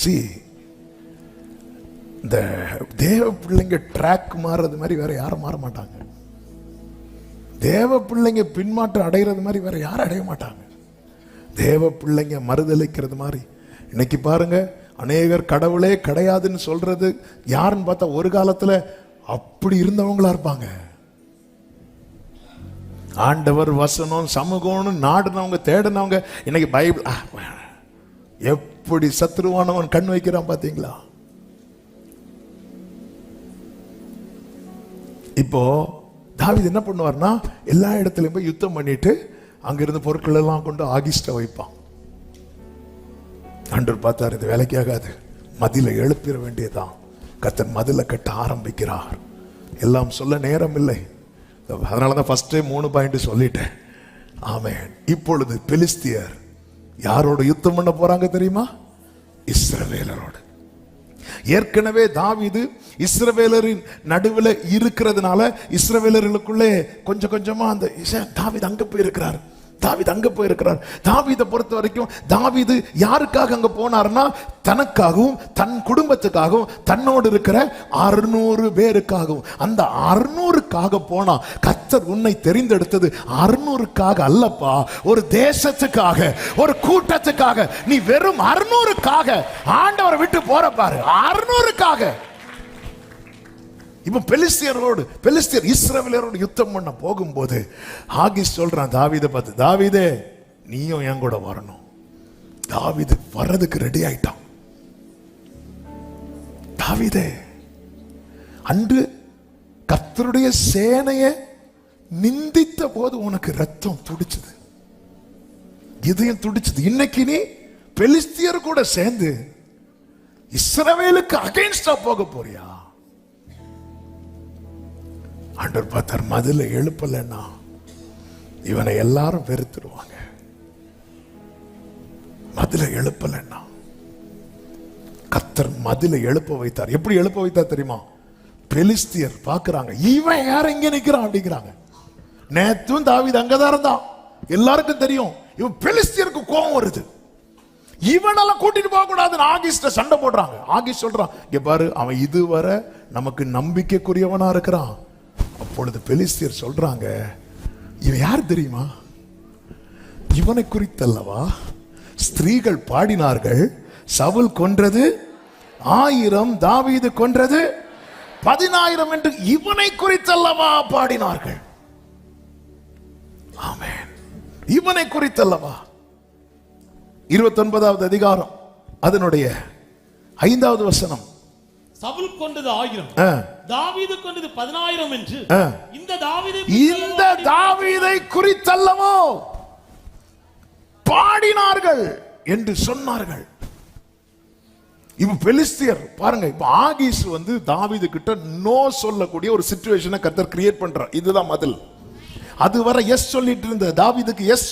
சி, இந்த தேவ பிள்ளைங்க ட்ராக் மாறுறது மாதிரி வேற யாரும் மாற மாட்டாங்க. தேவ பிள்ளைங்க பின்மாற்றம் அடைகிறது மாதிரி வேற யாரும் அடைய மாட்டாங்க. தேவ பிள்ளைங்க மறுதளிக்கிறது மாதிரி. இன்னைக்கு பாருங்க, அநேகர் கடவுளே கிடையாதுன்னு சொல்றது யாருன்னு பார்த்தா ஒரு காலத்துல அப்படி இருந்தவங்களா இருப்பாங்க. ஆண்டவர் வசனம் சமூகம்னு நாடுனவங்க, தேடினவங்க, இன்னைக்கு பைபிள் எப்படி சத்ருவானவன் கண் வைக்கிறான் பாத்தீங்களா? இப்போ தாவீது என்ன பண்ணுவார்னா, எல்லா இடத்துலயும் போய் யுத்தம் பண்ணிட்டு அங்கிருந்து பொருட்கள் எல்லாம் கொண்டு ஆகிஸ்ட வைப்பான். ஆண்டவர் பார்த்தார், இது வேலைக்கு ஆகாது, மதிலை எழுப்பிட வேண்டியதான். கர்த்தர் மதிலை கட்ட ஆரம்பிக்கிறார். எல்லாம் சொல்ல நேரம் இல்லை, அதனாலதான் ஃபர்ஸ்ட் 3 பாயிண்ட் சொல்லிட்டேன். ஆமென். இப்பொழுது பெலிஸ்தியர் யாரோட யுத்தம் பண்ண போறாங்க தெரியுமா? இஸ்ரவேலரோடு. ஏற்கனவே தாவீது இஸ்ரவேலரின் நடுவில் இருக்கிறதுனால இஸ்ரவேலர்களுக்குள்ளே கொஞ்சம் கொஞ்சமா அந்த தாவீது அங்க போயிருக்கிறார். தாவீதை பொறுத்த வரைக்கும் தாவீது யாருக்காக அங்க போனார்னா, தனக்காகவும் தன் குடும்பத்துக்காகவும் தன்னோடு இருக்கிற 600 பேருக்காகவும். அந்த 600க்காக போனா, கர்த்தர் உன்னை தெரிந்தெடுத்தது 600க்காக அல்லப்பா, ஒரு தேசத்துக்காக, ஒரு கூட்டத்துக்காக. நீ வெறும் 600க்காக ஆண்டவரை விட்டு போற பாரு, 600க்காக. இப்ப பெலிஸ்தியர் இஸ்ரவேலரோடு யுத்தம் பண்ண போகும்போது ஆகீஸ் சொல்றான் தாவீதை பார்த்து, தாவீதே நீயும் என் கூட வரணும். தாவீது வர்றதுக்கு ரெடி ஆயிட்டான். தாவீதே, அன்று கர்த்தருடைய சேனையை நிந்தித்த போது உனக்கு ரத்தம் துடிச்சது, இதயம் துடிச்சது. இன்னைக்கு நீ பெலிஸ்தியர் கூட சேர்ந்து இஸ்ரவேலுக்கு அகைன்ஸ்டா போக போறியா? ஆண்டவர் பார்த்தார், மதில எழுப்பலன்னா இவனை எல்லாரும் வெறுத்துருவாங்க. மதில எழுப்பலன்னா கர்த்தர் மதில எழுப்ப வைத்தார். எப்படி எழுப்ப வைத்தார் தெரியுமா? பெலிஸ்தியர் பாக்குறாங்க, இவன் யார் இங்க நிக்கிறான் அப்படிங்கிறாங்க. நேத்தும் தாவீது அங்கதான் இருந்தான், எல்லாருக்கும் தெரியும். இவன் பெலிஸ்தியருக்கு கோபம் வருது. இவனெல்லாம் கூட்டிட்டு போக கூடாதுன்னு ஆகீஸ்ட சண்டை போடுறாங்க. ஆகீஸ் சொல்றான், இங்க பாரு, அவன் இதுவரை நமக்கு நம்பிக்கைக்குரியவனா இருக்கிறான். அப்பொழுது பெலிஸ்தியர் சொல்றாங்க, இவன் யார் தெரியுமா? இவனை குறித்தல்லவா ஸ்திரீகள் பாடினார்கள், சவுல் கொன்றது 1000, தாவீது கொன்றது 10,000 என்று இவனை குறித்தல்லவா பாடினார்கள். ஆமென். இவனை குறித்தல்லவா. 29வது அதிகாரம் அதனுடைய 5வது வசனம். சவுல் கொண்டது 1000, தாவீது கொண்டது 10,000 என்று இந்த தாவீதை குறித்தல்லவோ பாடினார்கள் என்று சொன்னார்கள். இப்ப பெலிஸ்தியர் பாருங்க, இப்ப ஆகீஸ் வந்து தாவீது கிட்ட நோ சொல்லக்கூடிய ஒரு சிச்சுவேஷனை கர்த்தர் கிரியேட் பண்றார். இதுதான் பதில். அதுவரை எஸ் சொல்லிட்டு இருந்த தாவீதுக்கு எஸ்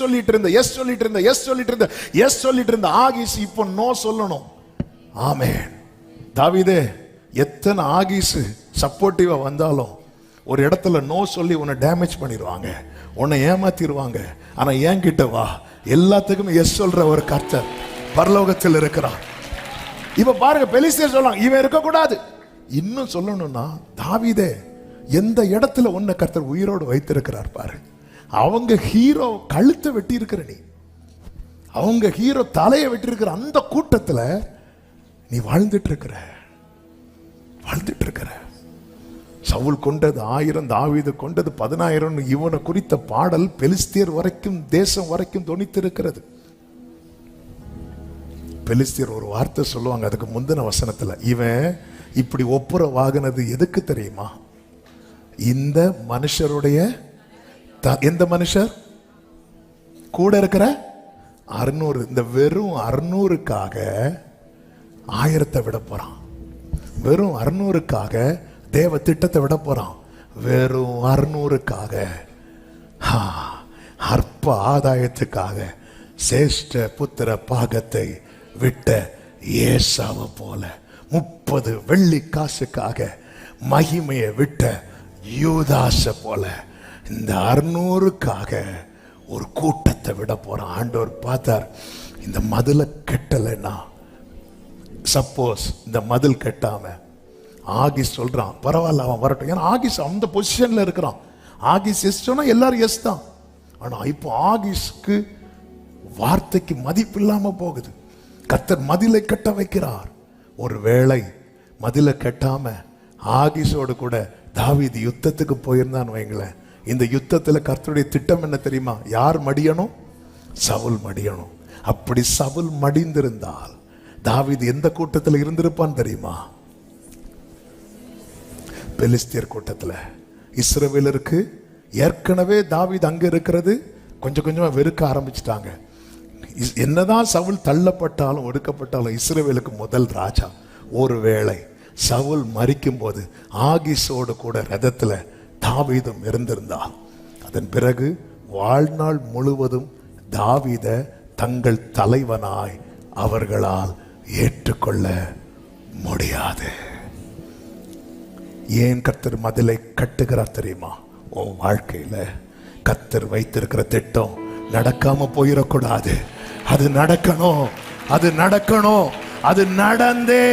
சொல்லிட்டு இருந்த ஆகீஸ் இப்போ நோ சொல்லணும். ஆமென். தாவீதே, எத்தனை ஆகீஸ் சப்போர்ட்டிவா வந்தாலும் ஒரு இடத்துல நோ சொல்லி உன்னை டேமேஜ் பண்ணிடுவாங்க, உன்னை ஏமாத்திடுவாங்க. ஆனா என்கிட்ட வா, எல்லாத்துக்கும் எஸ் சொல்ற ஒரு கர்த்தர் பரலோகத்தில் இருக்கிறார். இப்ப பாருங்க, பெலிஸ்தியர் சொல்றாங்க இவன் இருக்க கூடாது. இன்னும் சொல்லணும்னா, தாவீதே, எந்த இடத்துல உன்னை கர்த்தர் உயிரோடு வைத்திருக்கிறார் பாரு. அவங்க ஹீரோ கழுத்தை வெட்டி இருக்கிற நீ, அவங்க ஹீரோ தலையை வெட்டி இருக்கிற அந்த கூட்டத்துல நீ வாழ்ந்துட்டு இருக்கிற. சவுல் கொண்டது 1000, தாவீது கொண்டது 10,000. இவனை குறித்த பாடல் பெலிஸ்தியர் வரைக்கும், தேசம் வரைக்கும் தொனித்திருக்கிறது. பெலிஸ்தியர் ஒரு வார்த்தை சொல்லுவாங்க அதுக்கு முந்தின வசனத்துல, இவன் இப்படி ஒப்புரவாகினது எதுக்கு தெரியுமா? இந்த மனுஷருடைய எந்த மனுஷர் கூட இருக்கிற 600, இந்த வெறும் 600க்காக 1000 விட போறான். வெறும் 600க்காக தேவ திட்டத்தை விட போறான். வெறும் 600க்காக, அற்ப ஆதாயத்துக்காக சேஷ்ட புத்திர பாகத்தை விட்ட ஏசாவை போல 30 வெள்ளி காசுக்காக மகிமையை விட்ட யூதாச போல இந்த 600க்காக ஒரு கூட்டத்தை விட போறான். ஆண்டவர் பார்த்தார், இந்த மதில கட்டலைன்னா, சப்போஸ் இந்த மதில் கட்டாம ஆகீஸ் சொல்றான் பரவாயில்ல அவன் வரட்டும், ஏன்னா ஆகீஸ் அந்த பொசிஷன்ல இருக்கிறான். ஆகீஸ் எஸ் சொன்னா எல்லாரும் எஸ் தான். ஆனா இப்போ ஆகீஸ்க்கு வார்த்தைக்கு மதிப்பு இல்லாம போகுது. கர்த்தர் மதிலை கட்ட வைக்கிறார். ஒருவேளை மதிலை கட்டாம ஆகீஸோடு கூட தாவீது யுத்தத்துக்கு போயிருந்தான்னு வைங்களேன், இந்த யுத்தத்துல கர்த்தருடைய திட்டம் என்ன தெரியுமா? யார் மடியணும்? சவுல் மடியணும். அப்படி சவுல் மடிந்திருந்தால் தாவீது எந்த கூட்டத்தில் இருந்திருப்பான் தெரியுமா? பெலிஸ்தியர் கூட்டத்துல. இஸ்ரவேலருக்கு ஏற்கனவே தாவீது அங்க இருக்கிறது கொஞ்சம் கொஞ்சமா வெறுக்க ஆரம்பிச்சிட்டாங்க. என்னதான் சவுல் தள்ளப்பட்டாலும் ஒடுக்கப்பட்டாலும் இஸ்ரவேலுக்கு முதல் ராஜா. ஒருவேளை சவுல் மரிக்கும் போது ஆகீஸோடு கூட ரதத்துல தாவீதும் இருந்திருந்தால், அதன் பிறகு வாழ்நாள் முழுவதும் தாவீத தங்கள் தலைவனாய் அவர்களால் ஏற்றுக்கொள்ள முடியாது. ஏன் கர்த்தர் மதிலை கட்டுகிறார் தெரியுமா? உன் வாழ்க்கையில கர்த்தர் வைத்திருக்கிற திட்டம் நடக்காம போயிடக்கூடாது. அது நடக்கணும், அது நடக்கணும், அது நடந்தே.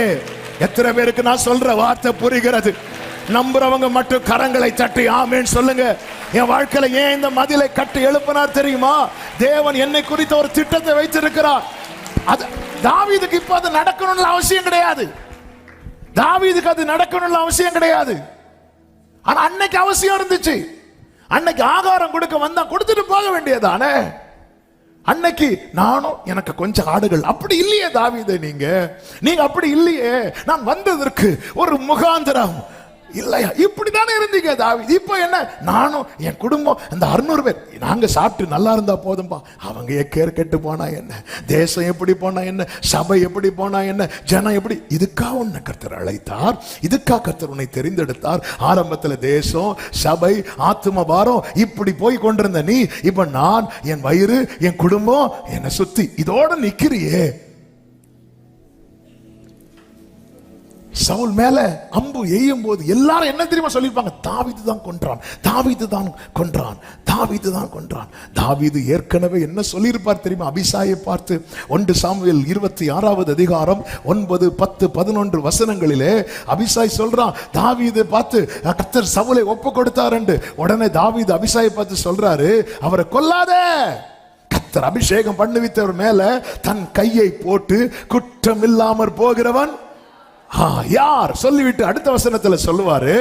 எத்தனை பேருக்கு நான் சொல்ற வார்த்தை புரிகிறது? நம்புறவங்க மட்டும் கரங்களை தட்டி ஆமென் சொல்லுங்க. என் வாழ்க்கையில ஏன் இந்த மதிலை கட்டி எழுப்பினார் தெரியுமா? தேவன் என்னை குறித்த ஒரு திட்டத்தை வைத்திருக்கிறார். அது தாவீதுக்கு இப்ப அது நடக்கணும்னு அவசியம் கிடையாது. தாவீதுக்கு அது நடக்கணும்னு அவசியம் கிடையாது. ஆனா அன்னைக்கு அவசியம் இருந்துச்சு. அன்னைக்கு ஆகாரம் கொடுக்க வந்தா கொடுத்துட்டு போக வேண்டியதானே. அன்னைக்கு நானும் எனக்கு கொஞ்சம் ஆடுகள், அப்படி இல்லையே தாவீதே, நீங்க அப்படி இல்லையே. நான் வந்ததற்கு ஒரு முகாந்திரம் இல்லையா? இப்படித்தானே இருந்தீங்க தாவீது. இப்போ என்ன? நானும் என் குடும்பம் இந்த 600 பேர் நாங்க சாப்பிட்டு நல்லா இருந்தா போதும்பா. அவங்க எக்கேர் கெட்டு போனா என்ன, தேசம் எப்படி போனா என்ன, சபை எப்படி போனா என்ன, ஜனம் எப்படி. இதுக்கா உன்னை கர்த்தர் அழைத்தார், இதுக்கா கர்த்தர் உன்னை தெரிந்தெடுத்தார். ஆரம்பத்துல தேசம், சபை, ஆத்தும பாரம் இப்படி போய் கொண்டிருந்த நீ, இப்ப நான், என் வயிறு, என் குடும்பம் என்னை சுத்தி இதோட நிக்கிறியே. சவுல் மேல அம்பு எய்யும் போது எல்லாரும் என்ன தெரியுமா சொல்லிருப்பாங்க? தாவீது தான் கொன்றான், தாவீது தான் கொன்றான், தாவீது தான் கொன்றான். தாவீது ஏற்கனவே என்ன சொல்லியிருப்பார் தெரியுமா? அபிசாயை பார்த்து 1 சாமுவேல் 26வது அதிகாரம் 9, 10, 11 வசனங்களிலே அபிசாய் சொல்றான், தாவீது பார்த்து கர்த்தர் சவுலை ஒப்பு கொடுத்தார் என்று. உடனே தாவீது அபிசாயை பார்த்து சொல்றாரு, அவரை கொல்லாத, கர்த்தர் அபிஷேகம் பண்ணுவித்தவர் மேல தன் கையை போட்டு குற்றம் இல்லாமற் போகிறவன் யார் சொல்லிவிட்டு அடுத்த வசனத்துல சொல்லுவாரு,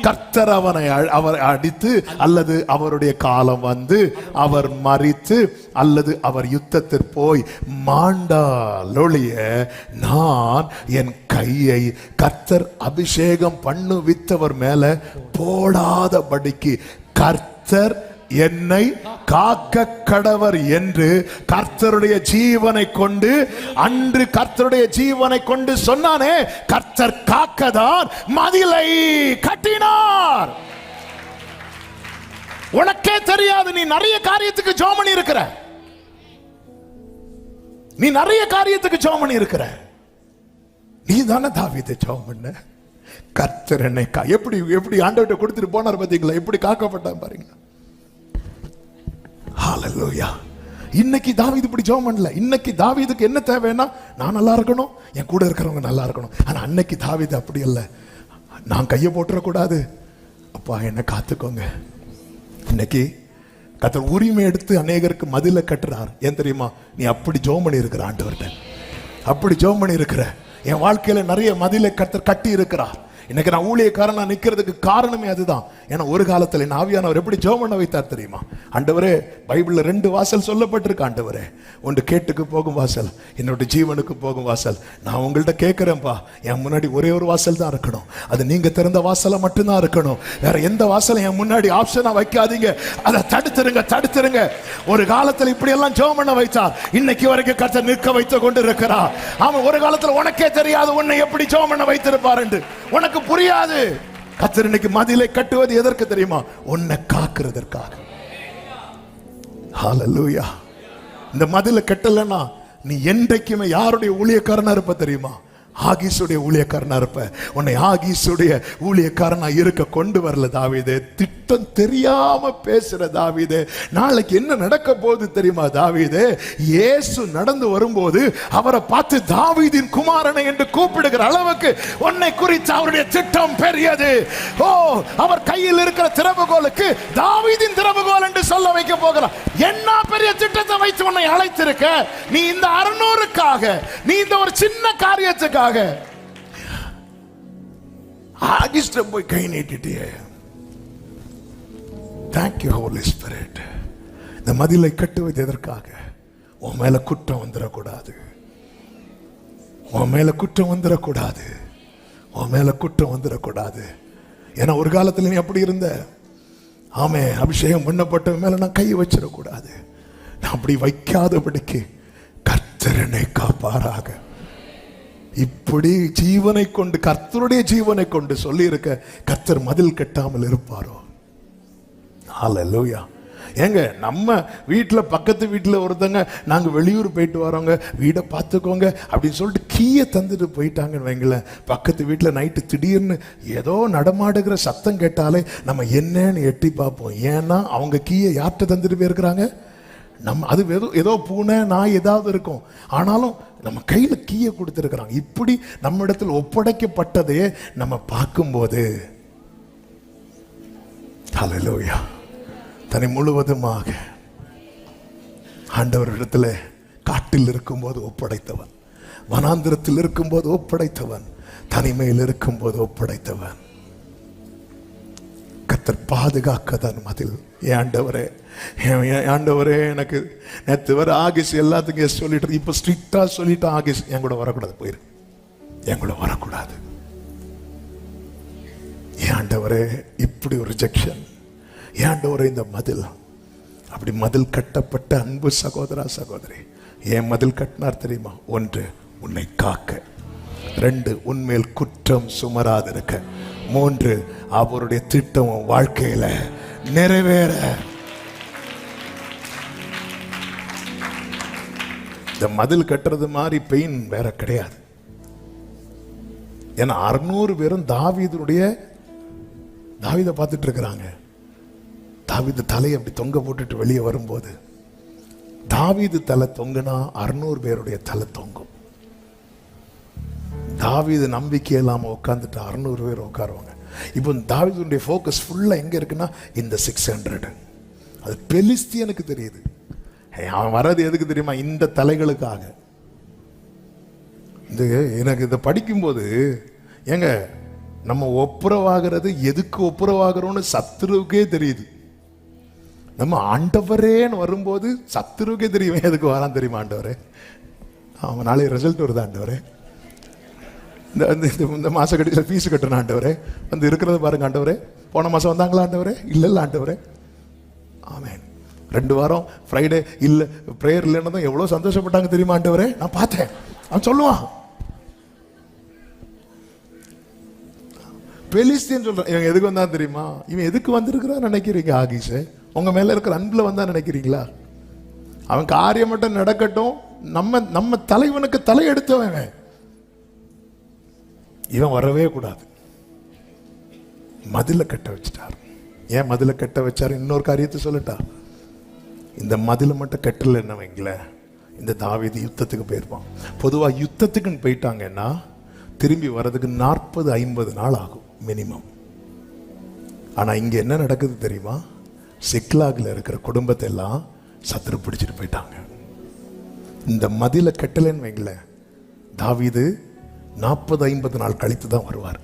கர்த்தர் அவரை அடித்து அல்லது அவருடைய காலம் வந்து அவர் மரித்து அல்லது அவர் யுத்தத்தில் போய் மாண்டாலொழிய நான் என் கையை கர்த்தர் அபிஷேகம் பண்ணுவித்தவர் மேல போடாதபடிக்கு கர்த்தர் என்னை காக்க கடவர் என்று கர்த்தருடைய ஜீவனை கொண்டு, அன்று கர்த்தருடைய ஜீவனை கொண்டு சொன்னானே, கர்த்தர் காக்கதான் மதிலை கட்டினார். உனக்கே தெரியாது, நீ நிறைய காரியத்துக்கு ஜெபம் பண்ணி இருக்கிற, நீ நிறைய காரியத்துக்கு ஜெபம் பண்ணி இருக்கிற. நீ தானே தாவீதை ஜெபம் பண்ண, கர்த்தர் என்னை எப்படி எப்படி ஆண்டவர்கிட்ட கொடுத்துட்டு போனார் பாத்தீங்களா? எப்படி காக்கப்பட்டான் பாருங்க. ஹல்லேலூயா. இன்னைக்கு தாவீது இப்படி ஜெபம் பண்ணல. இன்னைக்கு தாவீதுக்கு என்ன தேவைன்னா, நான் நல்லா இருக்கணும், என் கூட இருக்கிறவங்க நல்லா இருக்கணும். ஆனா அன்னைக்கு தாவீது அப்படி இல்ல, நான் கையை போட்டுறக்கூடாது, அப்பா என்ன காத்துக்கோங்க. இன்னைக்கு கர்த்தர் உரிமை எடுத்து அநேகருக்கு மதில கட்டுறார். ஏன் தெரியுமா? நீ அப்படி ஜெபம் பண்ணி இருக்கிற ஆண்டவர்கிட்ட, அப்படி ஜெபம் பண்ணி இருக்கிற. என் வாழ்க்கையில நிறைய மதிலை கர்த்தர் கட்டி இருக்கிறார். இன்னைக்கு நான் ஊழியக்காரனா நிக்கிறதுக்கு காரணமே அதுதான். ஏன்னா ஒரு காலத்துல என் ஆவியானவர் எப்படி ஜெபம் பண்ண வைத்தார் தெரியுமா? ஆண்டவரே, பைபிள்ல 2 வாசல் சொல்லப்பட்டிருக்கு. ஆண்டவரே, ஒன்று கேட்டுக்கு போகும் வாசல், என்னோட ஜீவனுக்கு போகும் வாசல். நான் உங்கள்கிட்ட கேட்கிறேன்ப்பா, என் முன்னாடி ஒரே ஒரு வாசல் தான் இருக்கணும், அது நீங்க திறந்த வாசலை மட்டும்தான் இருக்கணும். வேற எந்த வாசலும் என் முன்னாடி ஆப்ஷனா வைக்காதீங்க, அதை தடுத்துருங்க, தடுத்துருங்க. ஒரு காலத்துல இப்படி எல்லாம் ஜெபம் பண்ண வைத்தார், இன்னைக்கு வரைக்கும் கர்த்தர் நிற்க வைத்து கொண்டு இருக்கிறார். அவன் ஒரு காலத்துல உனக்கே தெரியாது உன்னை எப்படி ஜெபம் பண்ண வைத்திருப்பார் என்று, உனக்கு புரியாது. கர்த்தர் இன்னைக்கு மதிலை கட்டுவது எதற்கு தெரியுமா? உன்னை காக்கிறதற்காக. ஹல்லேலூயா. இந்த மதிலை கட்டலன்னா நீ என்றைக்குமே யாருடைய ஊழியக்காரனா இருப்ப தெரியுமா? ஆகீசுடைய ஊழியக்காரனா இருப்ப. உன்னை ஆகீசுடைய ஊழியக்காரனா இருக்க கொண்டு வரல தாவீதே. திட்டம் தெரியாம பேசுற தாவீதே. நாளைக்கு என்ன நடக்க போகுது தெரியுமா தாவீதே? இயேசு நடந்து வரும்போது அவரை பார்த்து தாவீதின் குமாரனை என்று கூப்பிடுகிற அளவுக்கு உன்னை குறித்து அவருடைய திட்டம் பெரியது. ஓ, அவர் கையில் இருக்கிற திறவுகோலுக்கு தாவீதின் திறவுகோல் என்று சொல்ல வைக்க போகிறார். என்ன பெரிய திட்டத்தை வைத்து உன்னை அழைத்திருக்க. நீ இந்த 600க்காக, நீ இந்த ஒரு சின்ன காரியத்துக்காக ஆகிஸ்ட போய் கை நீட்டிட்டியே. Thank you holy spirit. இந்த மதிலை கட்டுவது எதற்காக? உன் மேல குற்றம் வந்துடக்கூடாது, உன் மேல குற்றம் வந்துடக்கூடாது, உன் மேல குற்றம் வந்துடக்கூடாது. ஏன்னா ஒரு காலத்துல நீ அப்படி இருந்த. ஆமே, அபிஷேகம் பண்ணப்பட்ட மேல நான் கை வச்சிடக்கூடாது. நான் அப்படி வைக்காதபடிக்கு கர்த்தர் என்னை காப்பாராக. இப்படி ஜீவனை கொண்டு, கர்த்தருடைய ஜீவனை கொண்டு சொல்லி இருக்க, கர்த்தர் மதில் கட்டாமல் இருப்பாரோ? ஹல்லேலூயா. ஏங்க, நம்ம வீட்டுல பக்கத்து வீட்டுல ஒருத்தங்க, நாங்க வெளியூர் போயிட்டு வரோங்க, வீடை பார்த்துக்கோங்க அப்படின்னு சொல்லிட்டு கீயை தந்துட்டு போயிட்டாங்கன்னு வைங்களேன். பக்கத்து வீட்டுல நைட்டு திடீர்னு ஏதோ நடமாடுகிற சத்தம் கேட்டாலே நம்ம என்னன்னு எட்டி பார்ப்போம். ஏன்னா அவங்க கீயை யார்கிட்ட தந்துட்டு போயிருக்கிறாங்க? நம்ம அது ஏதோ பூனை நாய் ஏதாவது இருக்கும், ஆனாலும் நம்ம கையில கீயை கொடுத்திருக்கிறாங்க. இப்படி நம்ம இடத்துல ஒப்படைக்கப்பட்டதே நம்ம பார்க்கும்போது, ஹல்லேலூயா, தன்னை முழுவதுமாக ஆண்டவர் இடத்துல காட்டில் இருக்கும்போது ஒப்படைத்தவன், வனாந்திரத்தில் இருக்கும்போது ஒப்படைத்தவன், தனிமையில் இருக்கும்போது ஒப்படைத்தவன். கர்த்தர் பாதுகாக்கதான் மதில். ஆண்டவரே, ஆண்டவரே, எனக்கு நேற்று வர ஆகிஸ் எல்லாத்துக்கும் சொல்லிட்டு, இப்ப ஸ்ட்ரிக்டா சொல்லிட்டு ஆகிஸ் என் கூட வரக்கூடாது, போயிரு, என் கூட வரக்கூடாது. ஆண்டவரே, இப்படி ஒரு ரிஜெக்ஷன். ஆண்டவரே, இந்த மதில், அப்படி மதில் கட்டப்பட்ட அன்பு சகோதரா சகோதரி, ஏன் மதில் கட்டினார் தெரியுமா? 1, உன்னை காக்க. 2, உன்மேல் குற்றம் சுமராதிருக்க. 3, அவருடைய திட்டம் வாழ்க்கையில நிறைவேற. இந்த மதில் கட்டுறது மாதிரி பெயின் வேற கிடையாது. ஏன்னா 600 பேரும் தாவீதை பார்த்துட்டு இருக்கிறாங்க. தாவீது தலையை அப்படி தொங்க போட்டுட்டு வெளியே வரும்போது, தாவீது தலை தொங்குனா 600 பேருடைய தலை தொங்கும். தாவீது நம்பிக்கை இல்லாம உட்காந்துட்டு 600 பேர் உட்காருவாங்க. இப்போ தாவீதுடைய ஃபோக்கஸ் ஃபுல்லா எங்க இருக்குன்னா இந்த 600. அது பெலிஸ்தியனுக்கு தெரியுது. அவன் வர்றது எதுக்கு தெரியுமா? இந்த தலைகளுக்காக. எனக்கு இதை படிக்கும்போது ஏங்க, நம்ம ஒப்புரவாகிறது எதுக்கு ஒப்புரவாகிறோம்னு சத்துருவுக்கே தெரியுது. நம்ம ஆண்டவரேன்னு வரும்போது சத்துருவுக்கே தெரியும் எதுக்கு வரான் தெரியுமா? ஆண்டவரே, அவன் நாளைக்கு ரிசல்ட் வருது ஆண்டவரே, இந்த மாசம் கட்டி ஃபீஸ் கட்டணும் ஆண்டவரே, வந்து இருக்கிறத பாருங்க ஆண்டவரே, போன மாசம் வந்தாங்களா ஆண்டவரே? இல்ல ஆண்டவரே. ஆமென். 2 வாரம் ஃப்ரைடே இல்ல பிரேயர் இல்லைன்னு தான் எவ்வளவு சந்தோஷப்பட்டாங்க தெரியுமா ஆண்டவரே? நான் பார்த்தேன். அவன் சொல்லுவான், பெலிஸ்தியன் சொல்றான், இவன் எதுக்கு வந்தா தெரியுமா? இவன் எதுக்கு வந்திருக்கிறான்னு நினைக்கிறீங்க? ஆகிஷே, உங்க மேல இருக்கிற அன்புல வந்தா நினைக்கிறீங்களா? அவன் காரியம் மட்டும் நடக்கட்டும், நம்ம தலைவனுக்கு தலை எடுத்தவன். இவன் வரவே கூடாது. மதில கட்ட வச்சிட்டார். ஏன் மதில கட்ட வச்சாரு? இன்னொரு காரியத்தை சொல்லட்டா? இந்த மதில மட்டும் கட்டல என்ன வைங்கள, இந்த தாவீது யுத்தத்துக்கு போயிருப்பான். பொதுவா யுத்தத்துக்குன்னு போயிட்டாங்கன்னா திரும்பி வர்றதுக்கு 40-50 நாள் ஆகும் மினிமம். ஆனா இங்க என்ன நடக்குது தெரியுமா? சிக்லாக்ல இருக்கிற குடும்பத்தை எல்லாம் சத்துரு பிடிச்சிட்டு போயிட்டாங்க. இந்த மதில கட்டலன்னு வைங்கள, தாவீது 40-50 நாள் கழித்து தான் வருவார்.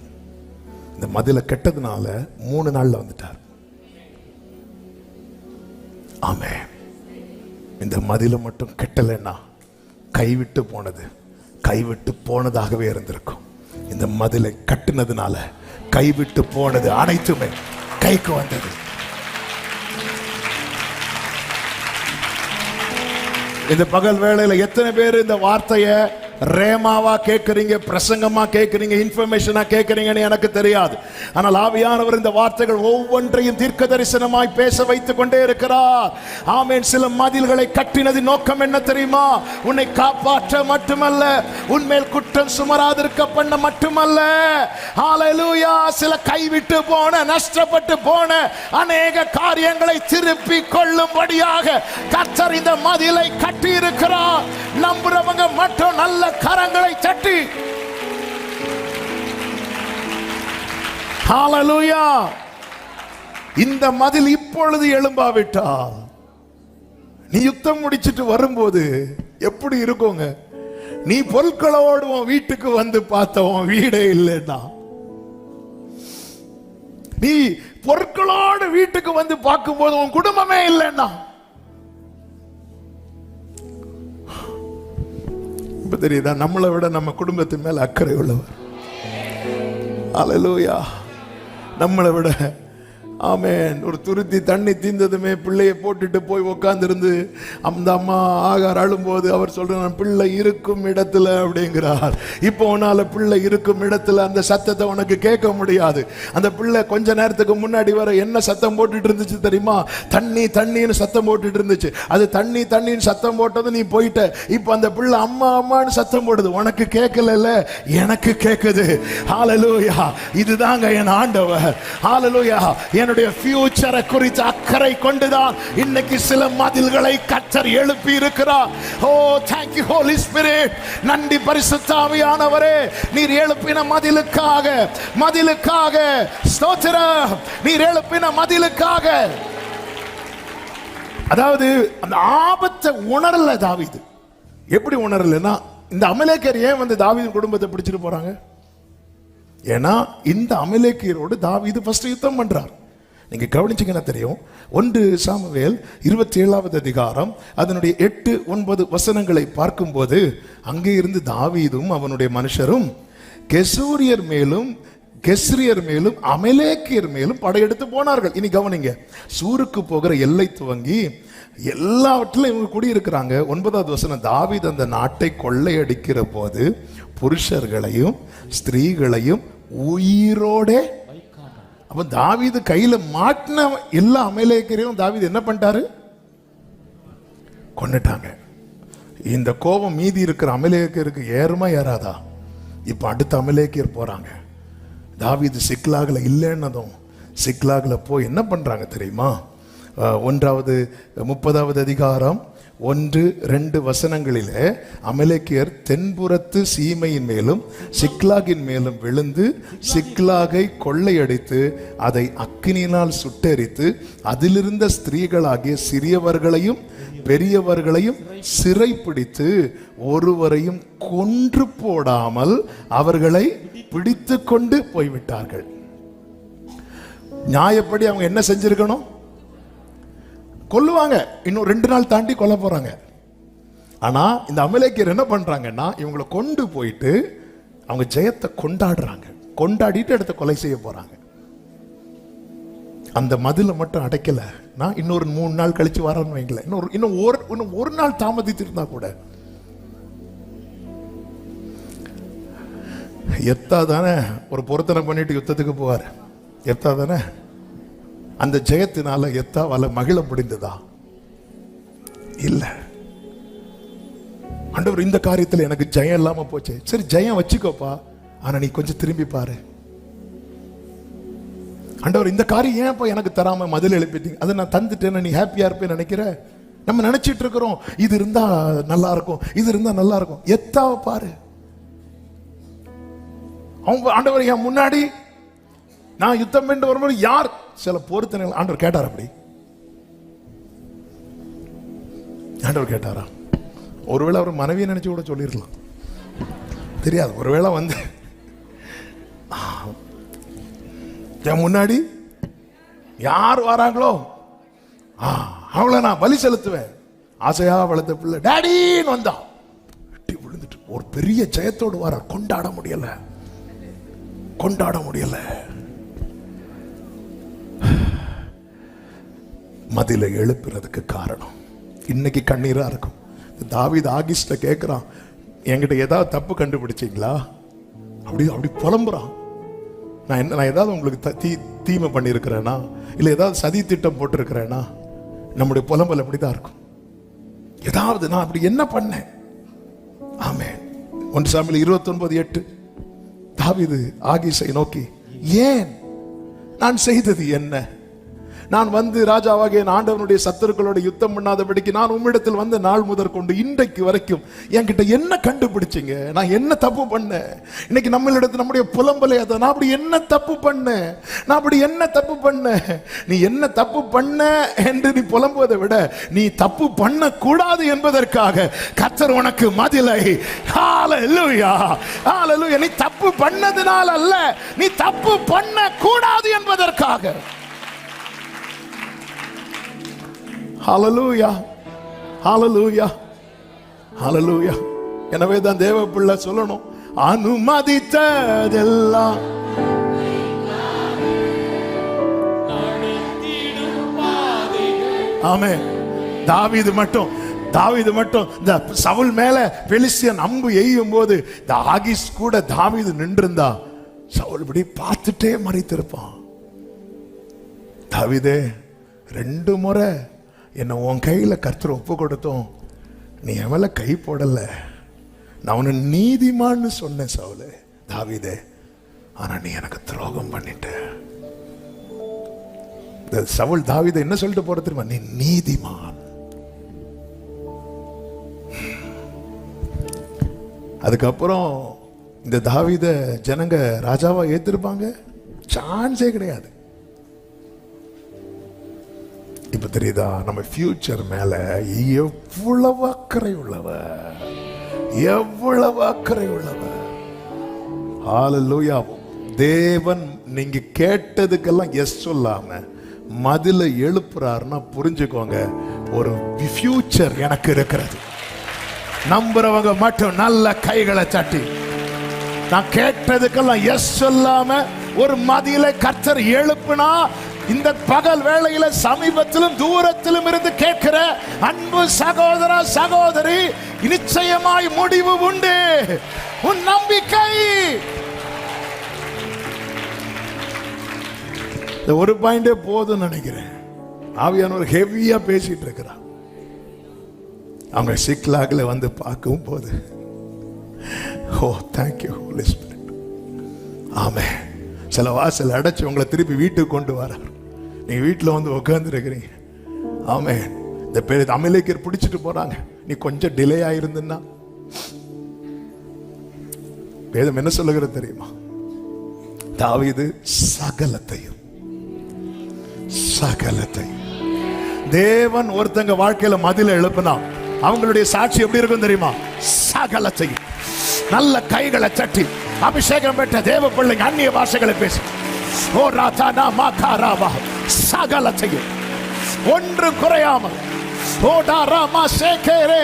இந்த மதில கெட்டதுனால 3 நாள்ல வந்துட்டார். ஆமே. இந்த மதில மட்டும் கெட்டலைன்னா கைவிட்டு போனதாகவே இருந்திருக்கும். இந்த மதிலை கட்டினதுனால கைவிட்டு போனது அனைத்துமே கைக்கு வந்தது. இந்த பகல் வேளையில எத்தனை பேர் இந்த வார்த்தையை ரேமாவா கேட்கறீங்க, பிரசங்கமா கேட்கறீங்க, இன்ஃபர்மேஷனா கேட்கறீங்கன்னு எனக்கு தெரியாது. ஆனால் ஆவியானவர் இந்த வார்த்தைகள் ஒவ்வொன்றையும் தீர்க்க தரிசனமாய் பேச வைத்துக் கொண்டே இருக்கிறார். ஆமென். சில மதில்களை கட்டினது நோக்கம் என்ன தெரியுமா? உன்னை காப்பாற்ற மட்டுமல்ல, உன்மேல் குற்றம் சுமராதிருக்க பண்ண மட்டுமல்ல. ஹalleluya. சில கைவிட்டு போன, நஷ்டப்பட்டு போன அநேக காரியங்களை திருப்பி கொள்ளும்படியாக கர்த்தர் இந்த மதிலை கட்டி இருக்கிறார். நம்புறவங்க மட்டும் நல்ல கரங்களை தட்டி ஹalleluya. இந்த மதில் இப்பொழுது எழும்பாவிட்டால் நீ யுத்தம் முடிச்சிட்டு வரும்போது எப்படி இருக்குங்க? நீ பொருட்களோடு உன் வீட்டுக்கு வந்து பார்த்த உன் வீடே இல்லைன்னா, நீ பொருட்களோடு வீட்டுக்கு வந்து பார்க்கும்போது உன் குடும்பமே இல்லைன்னா, தெரியுதா? நம்மளை விட நம்ம குடும்பத்தின் மேல அக்கறை உள்ளவர். ஹalleluya. நம்மளை விட ஆமென். ஒரு துருத்தி தண்ணி தீர்ந்ததுமே பிள்ளையை போட்டுட்டு போய் உட்கார்ந்து அந்த அம்மா ஆகார் அழும்போது அவர் சொல்றார், பிள்ளை இருக்கும் இடத்துல அப்படிங்கிறார். இப்போ உன்னால பிள்ளை இருக்கும் இடத்துல அந்த சத்தத்தை உனக்கு கேட்க முடியாது. அந்த பிள்ளை கொஞ்ச நேரத்துக்கு முன்னாடி வர என்ன சத்தம் போட்டுட்டு இருந்துச்சு தெரியுமா? தண்ணி தண்ணின்னு சத்தம் போட்டுட்டு இருந்துச்சு. அது தண்ணி தண்ணின்னு சத்தம் போட்டது நீ போயிட்ட. இப்போ அந்த பிள்ளை அம்மா அம்மான்னு சத்தம் போடுது. உனக்கு கேட்கல, எனக்கு கேட்குது. ஹalleluya. இதுதாங்க என் ஆண்டவர். ஹalleluya. என்னுடைய ஃபியூச்சரை குறித்து அக்கறை கொண்டுதான் இன்னைக்கு சில மதில்களை கர்த்தர் எழுப்பி இருக்கிறார். ஓ thank you holy spirit. நன்றி பரிசுத்த ஆவியானவரே. நீர் எழுப்பின மதிலுக்காக ஸ்தோத்திரம். நீர் எழுப்பின மதிலுக்காக. அதாவது அந்த ஆபத்தை உணரல தாவீது. எப்படி உணரலன்னா, இந்த அமலேக்கியர் ஏன் வந்து தாவீது குடும்பத்தை பிடிச்சிட்டு போறாங்க? ஏன்னா இந்த அமலேக்கியரோடு தாவீது ஃபர்ஸ்ட் யுத்தம் பண்றார். நீங்க கவனிச்சீங்கன்னா தெரியும். 1 சாமுவேல் 27வது அதிகாரம் அதனுடைய 8-9 வசனங்களை பார்க்கும்போது, அங்கே இருந்து தாவீதும் அவனுடைய மனுஷரும் கெசூரியர் மேலும் அமலேக்கியர் மேலும் படையெடுத்து போனார்கள். இனி கவனிங்க. சூருக்கு போகிற எல்லை துவங்கி எல்லாவற்றிலும் இவங்க குடியிருக்கிறாங்க. 9வது வசனம், தாவீது அந்த நாட்டை கொள்ளையடிக்கிற போது புருஷர்களையும் ஸ்திரீகளையும் உயிரோட. அப்ப தாவீது கையில மாட்டின எல்லா அமலேக்கியரையும் தாவீது என்ன பண்ணிட்டாரு? கொன்னுட்டாங்க. இந்த கோபம் மீதி இருக்கிற அமலேக்கியருக்கு ஏறுமா ஏறாதா? இப்ப அடுத்த அமலேக்கியர் போறாங்க. தாவீது சிக்லாகில் இல்லைன்னதும் சிக்லாகில் போய் என்ன பண்றாங்க தெரியுமா? 30வது அதிகாரம் 1-2 வசனங்களிலே அமலேக்கியர் தென்புறத்து சீமையின் மேலும் சிக்லாகின் மேலும் விழுந்து சிக்லாகை கொள்ளையடித்து அதை அக்கினியினால் சுட்டெரித்து அதிலிருந்த ஸ்திரீகளாகிய சிறியவர்களையும் பெரியவர்களையும் சிறைப்பிடித்து ஒருவரையும் கொன்று போடாமல் அவர்களை பிடித்து கொண்டு போய்விட்டார்கள். நியாயப்படி அவங்க என்ன செஞ்சிருக்கணும்? கொல்லுவாங்க. இன்னும் 2 நாள் தாண்டி கொல்ல போறாங்க. ஆனா இந்த அமலேக்கியர் என்ன பண்றாங்கன்னா, இவங்களை கொண்டு போயிட்டு அவங்க ஜெயத்தை கொண்டாடுறாங்க. கொண்டாடிட்டு இடத்த கொலை செய்ய போறாங்க. அந்த மதில மட்டும் அடைக்கல. நான் இன்னொரு 3 நாள் கழிச்சு வரேன்னு வைங்களேன். இன்னும் ஒரு நாள் தாமதித்து இருந்தா கூட எத்தா தானே ஒரு பொருத்தனை பண்ணிட்டு யுத்தத்துக்கு போவார். எத்தா தானே அந்த ஜெயத்தினால எத்தாவால மகிழ முடிந்ததா? இல்ல. ஆண்டவர் இந்த காரியத்தில் எனக்கு ஜெயம் இல்லாம போச்சு. சரி ஜெயம் வச்சுக்கோப்பா, ஆனா நீ கொஞ்சம் திரும்பி பாரு. ஆண்டவர் இந்த காரியம் ஏன் எனக்கு தராம மதில் எழுப்பிட்டீங்க? அதை நான் தந்துட்டேன்னு நீ ஹாப்பியா இருப்பேன்னு நினைக்கிற? நம்ம நினைச்சிட்டு இருக்கிறோம் இது இருந்தா நல்லா இருக்கும், இது இருந்தா நல்லா இருக்கும். எத்தாவை பாரு. அவங்க ஆண்டவர் என் முன்னாடி நான் யுத்தம் பண்ணி வரும்போது யார் சில பொருத்தனைகள் ஆண்டவர் கேட்டார். அப்படி ஆண்டவர் கேட்டாரா? ஒருவேளை அவர் மனைவியை நினைச்சு கூட சொல்லிருக்கலாம், தெரியாது. ஒருவேளை வந்து என் முன்னாடி யார் வராங்களோ அவளை நான் பலி செலுத்துவேன். ஆசையா வளர்த்த பிள்ளை டாடின்னு வந்தா விழுந்துட்டு ஒரு பெரிய ஜெயத்தோடு வர. கொண்டாட முடியல, கொண்டாட முடியல. மதிலை எழுப்புறதுக்கு காரணம் இன்னைக்கு கண்ணீரா இருக்கும். தாவீது ஆகிஸ்ட கேட்கிறான், என்கிட்ட ஏதாவது தப்பு கண்டுபிடிச்சிங்களா? அப்படி புலம்புறான். நான் ஏதாவது உங்களுக்கு தீமை பண்ணியிருக்கிறேனா, இல்லை ஏதாவது சதி திட்டம் போட்டிருக்கிறேனா? நம்முடைய புலம்பல் அப்படிதான் இருக்கும். ஏதாவது நான் அப்படி என்ன பண்ணேன்? ஆமென். 1 சாமுவேல் 29:8 தாவீது ஆகீசை நோக்கி, ஏன் நான் செய்தது என்ன? நான் வந்து ராஜாவாகிய ஆண்டவனுடைய சத்துருக்களோட யுத்தம் பண்ணாதபடிக்கு நான் உம்மிடத்தில் வந்த நாள் முதற்கொண்டு இன்றைக்கு வரைக்கும் என்கிட்ட என்ன கண்டுபிடிச்சிங்க? நான் என்ன தப்பு பண்ணேன்? இன்னைக்கு நம்மளிடத்தில் நம்முடைய புலம்பலை அதை நான் அப்படி என்ன தப்பு பண்ணேன்? நான் அப்படி என்ன தப்பு பண்ணேன்? நீ என்ன தப்பு பண்ண என்று நீ புலம்புவதை விட நீ தப்பு பண்ண கூடாது என்பதற்காக கர்த்தர் உனக்கு மதிலை. ஹல்லேலூயா, ஹல்லேலூயா. நீ தப்பு பண்ணதுனால அல்ல, நீ தப்பு பண்ண கூடாது என்பதற்காக. ஹல்லேலூயா, ஹல்லேலூயா, ஹல்லேலூயா. எனவே தான் தேவ பிள்ளை சொல்லணும், அனுமதித்ததெல்லாம் ஆமென். தாவீது மட்டும் இந்த சவுல் மேல பெலிஸ்தியன் அம்பு எய்யும் போது இந்த ஆகீஸ் கூட தாவீது நின்றிருந்தா சவுல் இப்படி பார்த்துட்டே மறித்திருப்பான். தாவீதே, 2 முறை என்ன உன் கையில கர்த்தர் ஒப்பு கொடுத்தோம், நீ என் மேல கை போடல. நான் உன்னை நீதிமான்னு சொன்னேன் சவுலே, தாவீதே, ஆனா நீ எனக்கு துரோகம் பண்ணிட்ட. சவுல் தாவீதை என்ன சொல்லிட்டு போற தெரியுமா? நீ நீதிமான். அதுக்கப்புறம் இந்த தாவீத ஜனங்க ராஜாவா ஏத்திருப்பாங்க? சான்ஸே கிடையாது. இப்ப தெரியுதா நம்ம ஃபியூச்சர் மேல எவ்வளவு அக்கறை உள்ளவர், எவ்வளவு அக்கறை உள்ளவர். ஹல்லேலூயா. தேவன் நீங்க கேட்டதுக்கெல்லாம் எஸ் சொல்லாம மதில எழுப்புறாருன்னா புரிஞ்சுக்கோங்க, ஒரு ஃபியூச்சர் எனக்கு இருக்கிறது. நம்புறவங்க மட்டும் நல்ல கைகளை தட்டி, நான் கேட்டதுக்கெல்லாம் எஸ் சொல்லாம ஒரு மதில கர்த்தர் எழுப்புனா, இந்த பகல் வேளையில சமீபத்திலும் தூரத்திலும் இருந்து கேட்கிற அன்பு சகோதர சகோதரி, நிச்சயமாய் முடிவு உண்டு. உன் நம்பிக்கை. ஒரு பாயிண்டே போதும் நினைக்கிறேன். ஆவியானவர் ஹெவியா பேசிட்டு இருக்கிறார். அவங்க சிக்லாக்ல வந்து பார்க்கும் போது ஓ தேங்க்யூ ஹோலி ஸ்பிரிட். ஆமென். சில வாசல் அடைச்சு உங்களை திருப்பி வீட்டுக்கு கொண்டு வரார். நீங்க வீட்டில் வந்து உட்கார்ந்து இருக்கிறீங்க. ஆமென். இந்த பேர் அமலேக்கியர் பிடிச்சிட்டு போறாங்க. நீ கொஞ்சம் டிலே ஆயிருந்துன்னா வேதம் என்ன சொல்லுகிறது தெரியுமா? தாவீது சகலத்தையும் தேவன் ஒருத்தங்க வாழ்க்கையில மதில எழுப்பினா அவங்களுடைய சாட்சி எப்படி இருக்கும் தெரியுமா? சகலத்தையும். நல்ல கைகளை தட்டி அபிஷேகம் பெற்ற தேவ பிள்ளைங்க அந்நிய பாஷைகளை பேசி ஓ ராதானா மாகாராவா சகலத்தையும் ஒன்று குறையாமல் ஓ டாராமா சேகேரே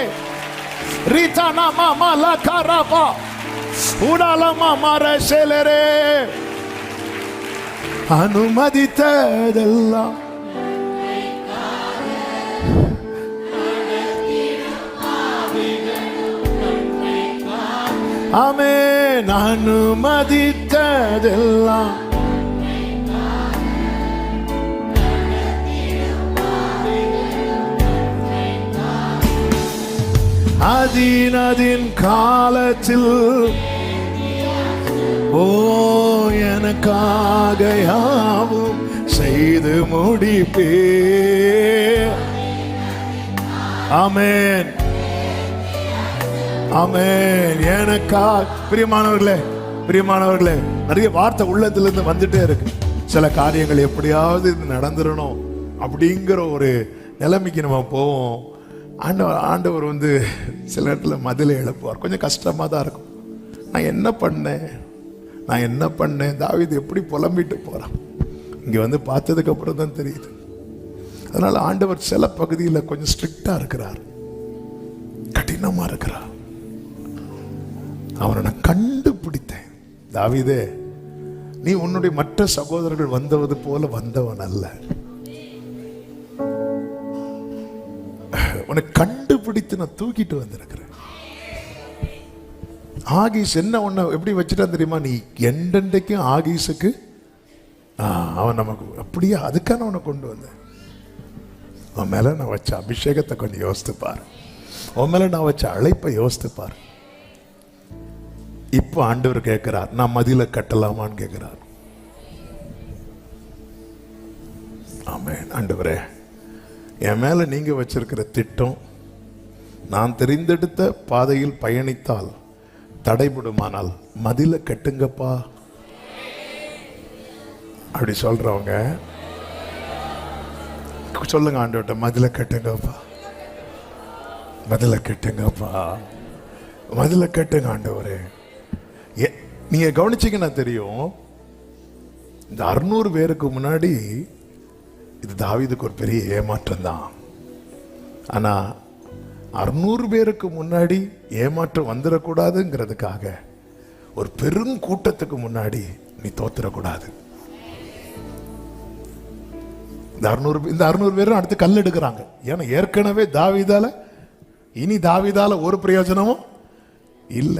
ரீதானா மாமா லாகாராவா உடாலமா மாரசேலரே அனுமதித்ததெல்லாம் ஆமென். அனுமதித்ததெல்லாம் அதின் காலத்தில் ஓ எனக்காக யாவும் செய்து முடிப்பே. ஆமென் ஆமென். எனக்காக பிரியமானவர்களே நிறைய வார்த்தை உள்ளத்திலிருந்து வந்துட்டே இருக்கு. சில காரியங்கள் எப்படியாவது இது நடந்துடணும் அப்படிங்கிற ஒரு நிலைமைக்கு நம்ம போவோம். ஆண்டவர் வந்து சில இடத்துல மதிலை எழுப்புவார். கொஞ்சம் கஷ்டமா தான் இருக்கும். நான் என்ன பண்ணேன் தாவீது எப்படி புலம்பிட்டு போறான். இங்க வந்து பார்த்ததுக்கு அப்புறம் தான் தெரியுது. அதனால ஆண்டவர் சில பகுதியில் கொஞ்சம் ஸ்ட்ரிக்டா இருக்கிறார், கடினமா இருக்கிறார். அவனை நான் கண்டுபிடித்தேன். தாவீதே, நீ உன்னுடைய மற்ற சகோதரர்கள் வந்தவது போல வந்தவன் அல்ல. உன்னை கண்டுபிடித்து நான் தூக்கிட்டு வந்திருக்கிறேன். ஆகீஸ் என்ன உன்னை எப்படி வச்சுட்டான் தெரியுமா? நீ எண்டெண்டைக்கும் ஆகீஸுக்கு அவன் நமக்கு அப்படியே அதுக்கான உன்னை கொண்டு வந்தேன். உன் மேல நான் வச்ச அபிஷேகத்தை கொஞ்சம் யோசித்துப்பார். உன் மேல நான் வச்ச அழைப்பை யோசித்துப்பார். இப்போ ஆண்டவர் கேட்கிறார், நான் மதில கட்டலாமான்னு கேட்கிறார். ஆமென். ஆண்டவரே, என் மேல நீங்க வச்சிருக்கிற திட்டம் நான் தெரிந்தெடுத்த பாதையில் பயணித்தால் தடைபடுமானால் மதில கட்டுங்கப்பா அப்படி சொல்றவங்க சொல்லுங்க ஆண்டவர்கிட்ட, மதில கட்டுங்கப்பா, மதில கட்டுங்கப்பா, மதில கட்டுங்க ஆண்டவரே. நீங்க கவனிச்சீங்கன்னா தெரியும், இந்த 600 பேருக்கு முன்னாடி இது தாவீதுக்கு ஒரு பெரிய ஏமாற்றம் தான். ஆனா 600 பேருக்கு முன்னாடி ஏமாற்றம் வந்துடக்கூடாதுங்கிறதுக்காக ஒரு பெரும் கூட்டத்துக்கு முன்னாடி நீ தோத்துடக்கூடாது. இந்த 600 பேரும் அடுத்து கல் எடுக்கிறாங்க. ஏன்னா ஏற்கனவே இனி தாவீதால ஒரு பிரயோஜனமும் இல்ல,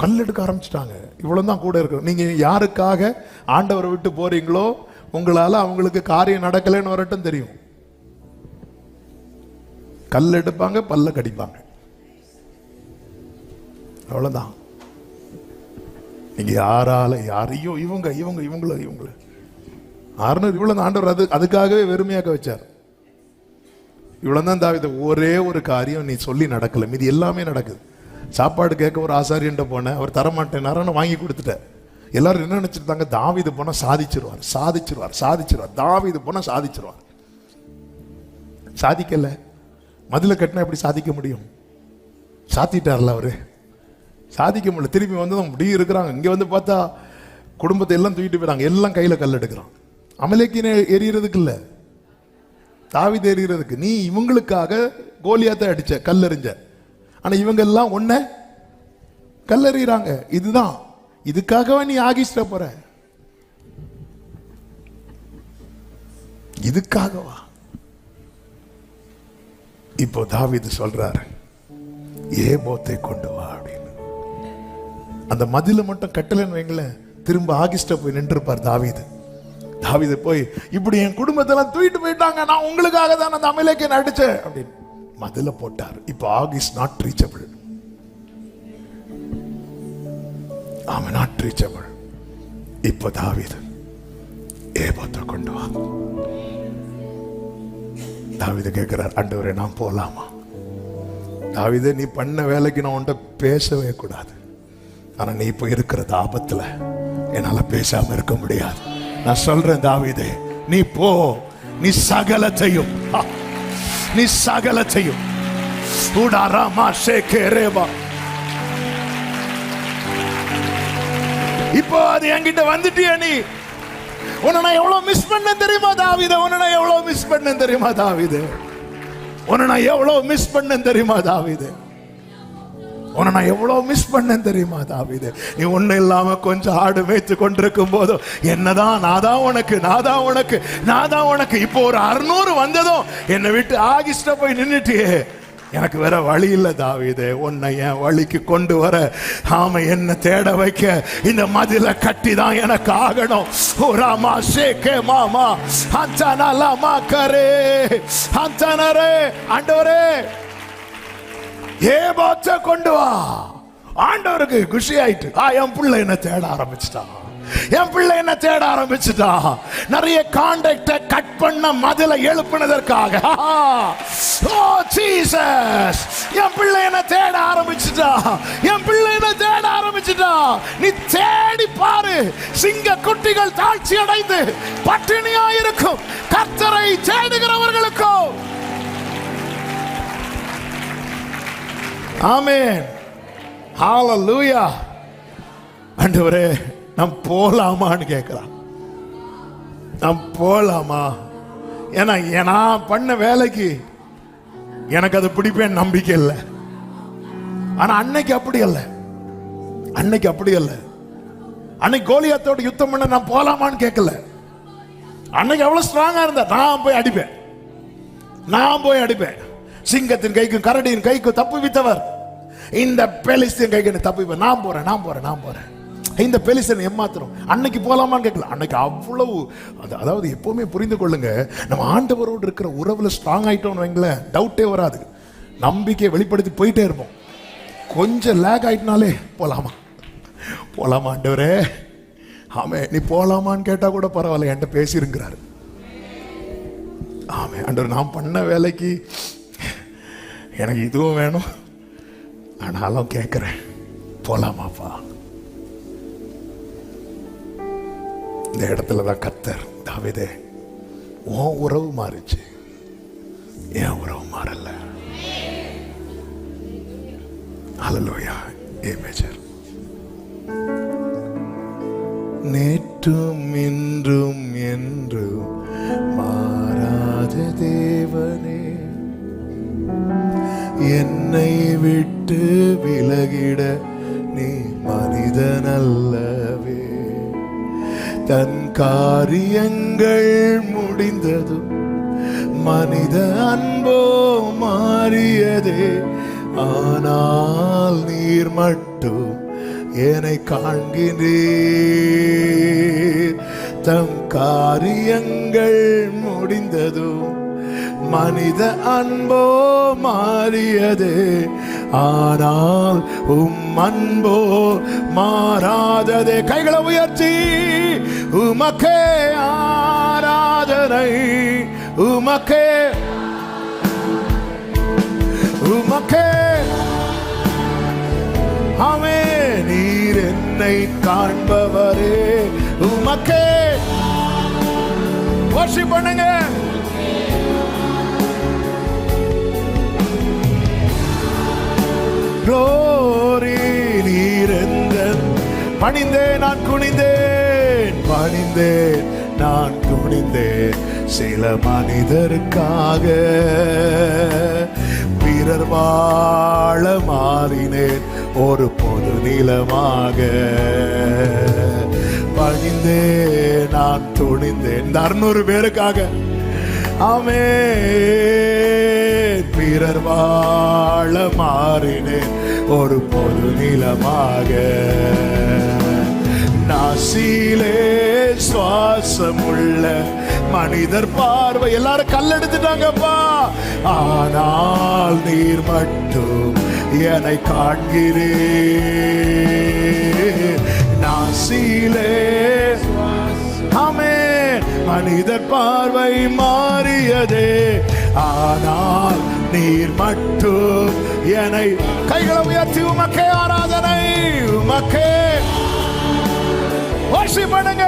கல் எடுக்க ஆரம்பிச்சிட்டாங்க. இவ்வளவுதான் கூட இருக்கு. நீங்க யாருக்காக ஆண்டவரை விட்டு போறீங்களோ உங்களால அவங்களுக்கு காரியம் நடக்கலைன்னு வரட்டும் தெரியும். கல் எடுப்பாங்க, பல்ல கடிப்பாங்க, அவ்வளவுதான். நீங்க யாரையும் இவங்கள 600 இவ்வளவு ஆண்டவர் அதுக்காகவே வெறுமையாக வச்சார். இவ்வளவுதான் தாவீது. ஒரே ஒரு காரியம் நீ சொல்லி நடக்கல, மீதி எல்லாமே நடக்குது. சாப்பாடு கேட்க ஒரு ஆசாரியன்ட்ட போனேன், அவர் தரமாட்டேன், வாங்கி கொடுத்துட்டேன். எல்லாரும் என்ன நினைச்சிருந்தாங்க, தாவீது போனா சாதிச்சிருவார். தாவீது போனா சாதிச்சிருவார். சாதிக்கல. மதில கட்டினா எப்படி சாதிக்க முடியும்? சாத்திட்டார்ல அவரு, சாதிக்க முடியல. திருப்பி வந்து முடி இருக்கிறாங்க. இங்க வந்து பார்த்தா குடும்பத்தை எல்லாம் தூக்கிட்டு போயிறாங்க. எல்லாம் கையில கல் எடுக்கிறான். அமலேக்கியனை எரியறதுக்கு இல்ல, தாவீது எரியறதுக்கு. நீ இவங்களுக்காக கோலியாத்தை அடிச்ச, கல்லெறிஞ்ச. ஆனா இவங்க எல்லாம் ஒன்ன கல்லெறிகிறாங்க. இதுதான், இதுக்காகவே நீ ஆகிஸ்ட போற, இதுக்காகவா? இப்போ தாவீது சொல்றாரு, ஏபோத்தை கொண்டு வா அப்படின்னு. அந்த மதில மட்டும் கட்டலன்னு வைங்களேன், திரும்ப ஆகிஸ்ட போய் நின்றுப்பார் தாவீது. போய் இப்படி என் குடும்பத்தெல்லாம் தூக்கிட்டு போயிட்டாங்க, நான் உங்களுக்காக தான் அந்த அமலேக்கியனை அடிச்சேன் அப்படின்னு மதில போட்டார். இப்போ ஆகிஸ் நாட் ரீச்சபிள். அவன் நாட் ரீச்சபிள். இப்ப தாவீது ஏபோத்தை கொண்டு வா. தாவீது கேட்கிறார், ஆண்டவரே நான் போலாமா? தாவீதே, நீ பண்ண வேலைக்கு நான் உன்கிட்ட பேசவே கூடாது. ஆனா நீ இப்ப இருக்கிற ஆபத்துல என்னால பேசாம இருக்க முடியாது. நான் சொல்றேன் தாவீதே, நீ போ. நீ சகலத்தையும் இப்போ அது என்கிட்ட வந்துட்டியா? நீ உன்னை நான் எவ்வளவு மிஸ் பண்ண தெரியுமா தாவீதே? உன்னை நான் எவ்வளவு மிஸ் பண்ண தெரியுமா தாவீதே? உன்னை நான் எவ்வளவு மிஸ் பண்ண தெரியுமா தாவீதே? உன்னை நான் எவ்வளவு மிஸ் பண்ண தெரியுமா தாவீதே? நீ ஒண்ணு இல்லாம கொஞ்சம் ஆடு மேய்த்து கொண்டிருக்கும் போதும் என்னதான் நாதான் உனக்கு இப்போ ஒரு 600 வந்ததும் என்னை விட்டு ஆகிஸ்ட போய் நின்னுட்டியே. எனக்கு வேற வழி இல்ல தாவீதே, உன்னை என் வழிக்கு கொண்டு வர, ஆமா என்ன தேட வைக்க இந்த மதில கட்டி தான் எனக்கு ஆகணும். ஓராமா ஷேகே மாமா ஹந்தனலா மாக்கரே ஹந்தனரே. ஆண்டவரே ஏபோத்தை கொண்டு வா. ஆண்டவருக்கு குஷி ஆயிட்டு, என் பிள்ளை என்ன தேட ஆரம்பிச்சுட்டான். நிறைய கான்டாக்ட கட் பண்ண மதில எழுப்பினதற்காக என் பிள்ளை என்ன தேட ஆரம்பிச்சுட்டான். நீ தேடி பாரு, சிங்க குட்டிகள் தாழ்ச்சி அடைந்து பட்டினியா இருக்கும் கர்த்தரை தேடுகிறவர்களுக்கோ. ஆமென், ஹalleluya. ஆண்டவரே நான் போலாமான்னு கேட்கிறான். நான் போலாமா? ஏன்னா நான் பண்ண வேலைக்கு எனக்கு அது பிடிப்பேன் நம்பிக்கை இல்லை. ஆனா அன்னைக்கு அப்படி அல்ல. அன்னைக்கு கோலியாத்தோட யுத்தம் பண்ண நான் போலாமான்னு கேட்கல. அன்னைக்கு அவ்வளவு ஸ்ட்ராங்கா இருந்தா நான் போய் அடிப்பேன். சிங்கத்தின் கைக்கும் கரடியின் கைக்கும் தப்புவித்தவர் இந்த பெலிஸ்தீன் கைக்கு தப்புவிப்பேன். நான் போறேன். இந்த பெலிஸ்தீன் ஏமாத்துறோம். அன்னைக்கு போலாமான்னு கேட்கல. அன்னைக்கு அவ்வளவு, அதாவது எப்பவுமே புரிந்து கொள்ளுங்க, நம்ம ஆண்டவரோடு இருக்கிற உறவுல ஸ்ட்ராங் ஆயிட்டோம்னு வைங்களேன், டவுட்டே வராது. நம்பிக்கையை வெளிப்படுத்தி போயிட்டே இருப்போம். கொஞ்சம் லேக் ஆயிட்டனாலே போலாமா ஆண்டவரே, ஆமே நீ போலாமான்னு கேட்டா கூட பரவாயில்ல, என்கிட்ட பேசிருங்கிறாரு. ஆமே ஆண்டவர், நான் பண்ண வேலைக்கு எனக்கு இதுவும் வேணும், ஆனாலும் கேட்கிறேன் போலாமாப்பா. இந்த இடத்துல தான் கர்த்தர், தாவீதே உன் உறவு மாறிச்சு, என் உறவு மாறல. ஹல்லேலூயா. மேஜர். நேற்றும் இன்றும் என்றும் மாறாத தேவனே, என்னை விட்டு விலகிட நீ மனிதனல்லவே. தன் காரியங்கள் முடிந்ததும் மனித அன்போ மாறியதே. ஆனால் நீர் மட்டும் என்னை காண்கிறீர். தம் காரியங்கள் முடிந்ததும் மனித அன்போ மாறியதே. ஆனால் அன்போ மாறாததே. கைகளை உயர்த்தி உமக்கே ஆராதனை, உமக்கே ஆமே. நீர் என்னை காண்பவரே, உமக்கே வர்ஷிப் பண்ணுங்க. ரோரி நீரெந்தன் பணிந்தேன் நான் குனிந்தேன் சில மனிதருக்காக. பிறர் வாழ மாறினேன் ஒரு பொது நிலமாக. பணிந்தேன் நான் துணிந்தேன் இந்த 600 பேருக்காக. ஆமென். பிறர் வாழ மாறினேன் ஒரு பொது நிலமாக. நாசிலே சுவாசமுள்ள மனிதர் பார்வை எல்லாரும் கல்லெடுத்துட்டாங்கப்பா. ஆனால் நீர் மட்டும் என்னை காண்கிறீர். ஆசியிலே ஆமென். மனிதர் பார்வை மாறியதே, ஆனால் நீர் மட்டும் என்னை. கைகளை உயர்த்தி உமக்கே ஆராதனை, உமக்கே worship பண்ணுங்க.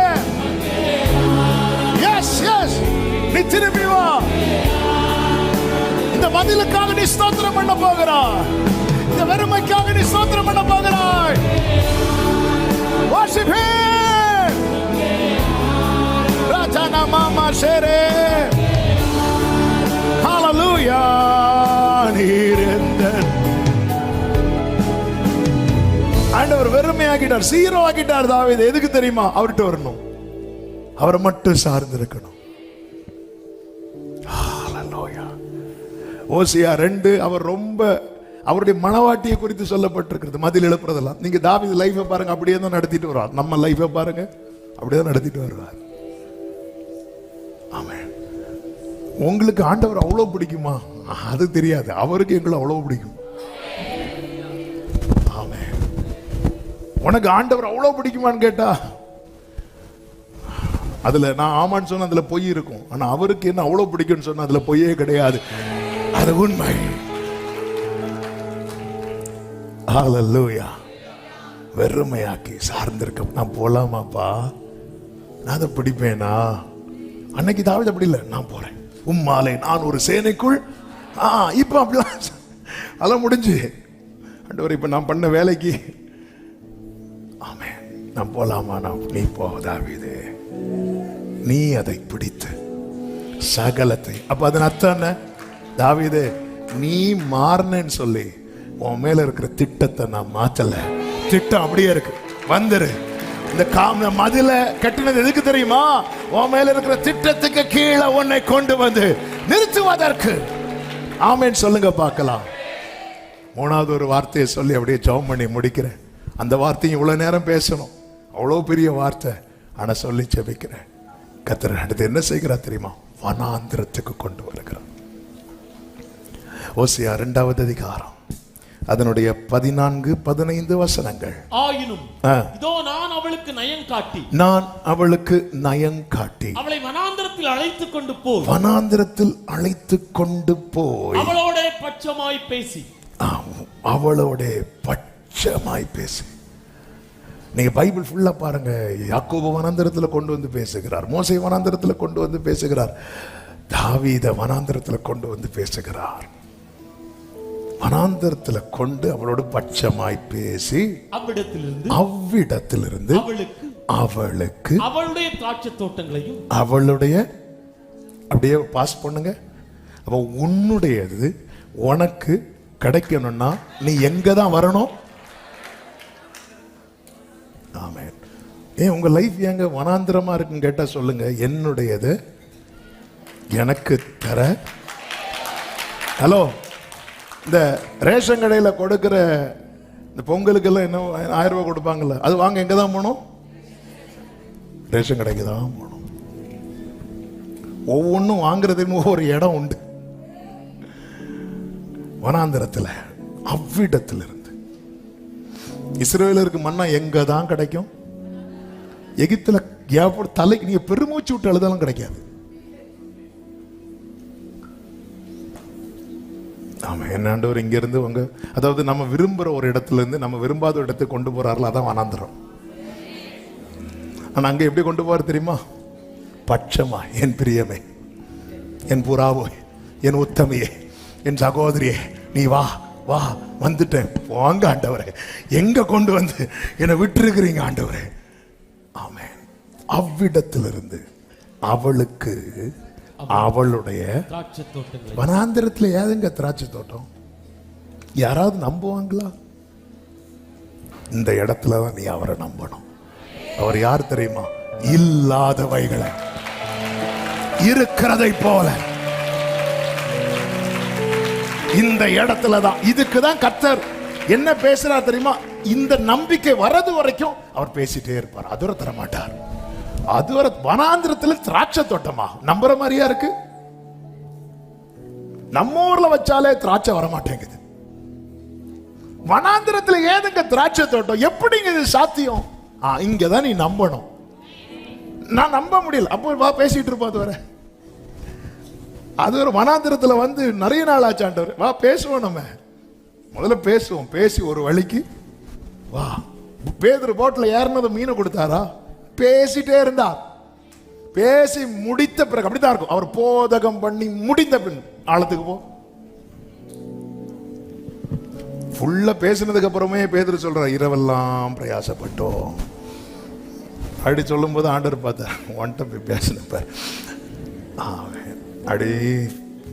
எஸ் எஸ், நீ திரும்பி வா. இந்த பதிலுக்காக நீ ஸ்தோத்திரம் பண்ண போகிறாய், இந்த வெறுமைக்காக நீ ஸ்தோத்திரம் பண்ண போகிறாய். worship him. ராஜானா மாமா ஷேரே, ஹalleluya. நீர் எந்தன் ஆண்டவர் வெறுமையாக்கிட்டார், சீரோ ஆக்கிட்டார் தாவீது. எதுக்கு தெரியுமா? அவர்கிட்ட வரணும், அவரை மட்டும் சார்ந்து இருக்கணும். ஓசியா 2 அவர் ரொம்ப அவருடைய மனவாட்டியை குறித்து சொல்லப்பட்டிருக்கிறது. மதில் எழுப்புறதெல்லாம் நீங்க தாவீது லைஃபை பாருங்க, அப்படியே தான் நடத்திட்டு வருவார். நம்ம லைஃபை பாருங்க, அப்படியே தான் நடத்திட்டு வருவார். ஆமென். உங்களுக்கு ஆண்டவர் அவ்வளவு பிடிக்குமா? அது தெரியாது, அவருக்கு எங்களை அவ்வளவு பிடிக்கும். ஆமென். உனக்கு ஆண்டவர் அவ்வளவு பிடிக்குமான்னு கேட்டா, அதுல நான் ஆமான்னு சொன்ன அதுல பொய் இருக்கும். ஆனா அவருக்கு என்ன அவ்வளவு பிடிக்கும்னு சொன்னா அதுல பொய்யே கிடையாது, அது உண்மை. ஹalleluya. வெறுமையாக்கி சார்ந்திருக்க நான் போலாமாப்பா, நான் அதை பிடிப்பேனா? அன்னைக்கு தாவீது அப்படி இல்லை, நான் போறேன் உம்மாலே நான் ஒரு சேனைக்குள். இப்ப அப்படிலாம் அதெல்லாம் முடிஞ்சு ஆண்டவர் இப்ப நான் பண்ண வேலைக்கு ஆமென் நான் போலாமா? நீ போ தாவீது, நீ அதை பிடித்து சகலத்தை. அப்ப அதன் அர்த்தம் என்ன? தாவீது நீ மாறினேன்னு சொல்லி உன் மேல இருக்கிற திட்டத்தை நான் மாத்தல, திட்டம் அப்படியே இருக்கு. வந்துரு. இந்த மதில கட்டினது எதுக்கு தெரியுமா? உன் மேல இருக்கிற திட்டத்துக்கு கீழே உன்னை கொண்டு வந்து நிறுத்துவதற்கு. ஆமென் சொல்லுங்க பார்க்கலாம். 3வது ஒரு வார்த்தையை சொல்லி அப்படியே ஜெபம் பண்ணி முடிக்கிறேன். அந்த வார்த்தையும் இவ்வளவு நேரம் பேசணும், அவ்வளவு பெரிய வார்த்தை, ஆனா சொல்லி ஜெபிக்கிறேன். கர்த்தர் அடுத்து என்ன செய்கிறார் தெரியுமா? வனாந்திரத்துக்கு கொண்டு வருகிறார். ஓசியா 2வது அதிகாரம் அதனுடைய 14-15 வசனங்கள். ஆயினும் இதோ நான் அவளுக்கு நயம் காட்டி, நான் அவளுக்கு நயம் காட்டி அவளை வனாந்திரத்தில் அழைத்துக் கொண்டு போய், வனாந்திரத்தில் அழைத்துக் கொண்டு போய் அவளோட பட்சமாய் பேசி, அவளோட பட்சமாய் பேசி. நீங்க பைபிள் ஃபுல்லா பாருங்க, யாக்கோபு வனாந்திரத்தில் கொண்டு வந்து பேசுகிறார், மோசே வனாந்திரத்தில் கொண்டு வந்து பேசுகிறார், தாவீத வனாந்திரத்தில் கொண்டு வந்து பேசுகிறார். வனாந்திரத்தில் கொண்டு அவளோடு பட்சமாய் பேசி அவ்விடத்திலிருந்து அவளுக்கு அவளுடைய திராட்சை தோட்டங்களையும், அவளுடைய அப்படியே பாஸ் பண்ணுங்க. அப்ப உன்னுடையது உனக்கு கிடைக்கணும்னா நீ எங்க தான் வரணும்? ஆமென். ஏன் உங்க லைஃப் எங்க வனாந்திரமா இருக்குன்னு கேட்டா சொல்லுங்க, என்னுடையது எனக்கு தர. ஹலோ, இந்த ரேஷன் கடையில் கொடுக்கிற இந்த பொங்கலுக்கெல்லாம் என்ன 1000 ரூபாய் கொடுப்பாங்கல்ல, அது வாங்க எங்க தான் போகணும்? ரேஷன் கடைக்கு தான் போகணும். ஒவ்வொன்றும் வாங்குறதுன்னு ஒவ்வொரு இடம் உண்டு. வனாந்திரத்தில் அவ்விடத்திலிருந்து இஸ்ரவேலருக்கு மன்னா எங்க தான் கிடைக்கும்? எகிப்துல தலைக்கு நீங்க பெருமூச்சு விட்டு எழுதாலும் கிடைக்காது. ஆமா, என்ன ஆண்டவர் இங்க இருந்து உங்க, அதாவது நம்ம விரும்புற ஒரு இடத்துல இருந்து நம்ம விரும்பாத ஒரு இடத்துக்கு கொண்டு போறாருல, அதான் வனாந்திரம். ஆனா அங்க எப்படி கொண்டு போறாரு தெரியுமா? பட்சமா, என் பிரியமே, என் புறாவோ, என் உத்தமையே, என் சகோதரியே, நீ வா வா, வந்துட்டேன், வாங்க ஆண்டவரே, எங்க கொண்டு வந்து என்னை விட்டுருக்கிறீங்க ஆண்டவரே. ஆமென். அவ்விடத்திலிருந்து அவளுக்கு அவளுடைய திராட்சை தோட்டங்கள். வனாந்திரத்தில் ஏதுங்க திராட்சை தோட்டம்? யாராவது நம்புவாங்களா? இந்த இடத்துல தான் நீ அவரை நம்பணும். அவர் யார் தெரியுமா? இல்லாதவைகளை இருக்கிறதை போல. இந்த இடத்துல தான், இதுக்கு தான் கர்த்தர் என்ன பேசுறார் தெரியுமா? இந்த நம்பிக்கை வரது வரைக்கும் அவர் பேசிட்டே இருப்பார், அதுவரை தர மாட்டார். அதுவரை வனாந்திரத்தில் திராட்சை தோட்டமா நம்புற மாதிரியா இருக்கு? நம்ம ஊர்ல வச்சாலே திராட்சை வர மாட்டேங்குது. வனாந்திரத்தில் ஏதுங்க திராட்சை தோட்டம்? எப்படிங்க இது சாத்தியம்? இங்கதான் நீ நம்பணும். நான் நம்ப முடியல. அப்போ வா பேசிட்டு இருப்போம். அது ஒரு வனாந்திரத்துல வந்து நிறைய நாள் ஆச்சாண்டவர். வா பேசுவோம், நம்ம முதல்ல பேசுவோம். பேசி ஒரு வழிக்கு வா. பேதுரு போட்ல ஏறினது மீனை கொடுத்தாரா? பேசிட்டே இருந்தார். பேசி முடித்த பிறகு அப்படித்தான் இருக்கும். அவர் போதகம் பண்ணி முடிந்த பின் ஆழத்துக்கு போ. ஃபுல்லா பேசினதுக்கு அப்புறமே பேதுரு சொல்றார், இரவெல்லாம் பிரயாசப்பட்டோம் அப்படி சொல்லும் போது ஆண்டவர் பார்த்தார், ஒன்ட்ட போய் பேசினப்ப அடி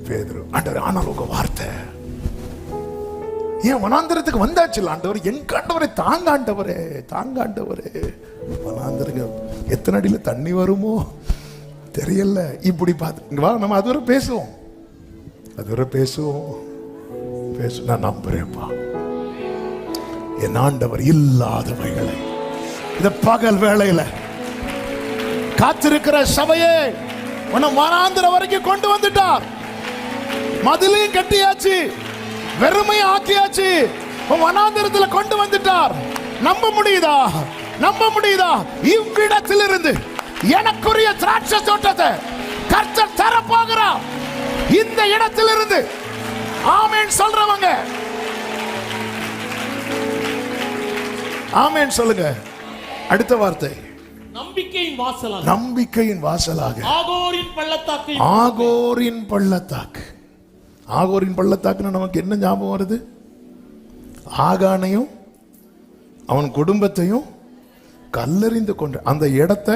பேதுரு, ஆண்டவர் ஆனால் உங்க வார்த்தை ஏன் வனாந்திரத்துக்கு வந்தாச்சு ஆண்டவர், என் ஆண்டவரே தாங்க ஆண்டவரே, தாங்க ஆண்டவரே. வனாந்திரங்க எத்தனை அடியில தண்ணி வருமோ தெரியல. இப்படி பார்த்து வா, நம்ம அதுவரை பேசுவோம், அதுவரை பேசுவோம். நான் நம்புறேன்ப்பா, என் ஆண்டவர் இல்லாதவைகளை இந்த பகல் வேளையில காத்திருக்கிற சபையே உன்னை வனாந்திரம் வரைக்கும் கொண்டு வந்துட்டார். மதிலையும் கட்டியாச்சு, வெறுமையை ஆக்கியாச்சு, வனாந்திரத்துல கொண்டு வந்துட்டார். நம்ப முடியுதா? நம்ப முடியுதா? இவ்விடத்திலிருந்து எனக்குரிய திராட்சை தோட்டத்தை கர்த்தர் தர போகிறார். இந்த இடத்திலிருந்து ஆமென் சொல்றவங்க ஆமென் சொல்லுங்க. அடுத்த வார்த்தை நம்பிக்கையின் வாசலாக. நம்பிக்கையின் வாசலாக. ஆகோரின் பள்ளத்தாக்கு. ஆகோரின் பள்ளத்தாக்கு. ஆகோரின் பள்ளத்தாக்குன்னு நமக்கு என்ன ஞாபகம் வருது? ஆகானையும் அவன் குடும்பத்தையும் கல்லறிந்து கொண்டு அந்த இடத்தை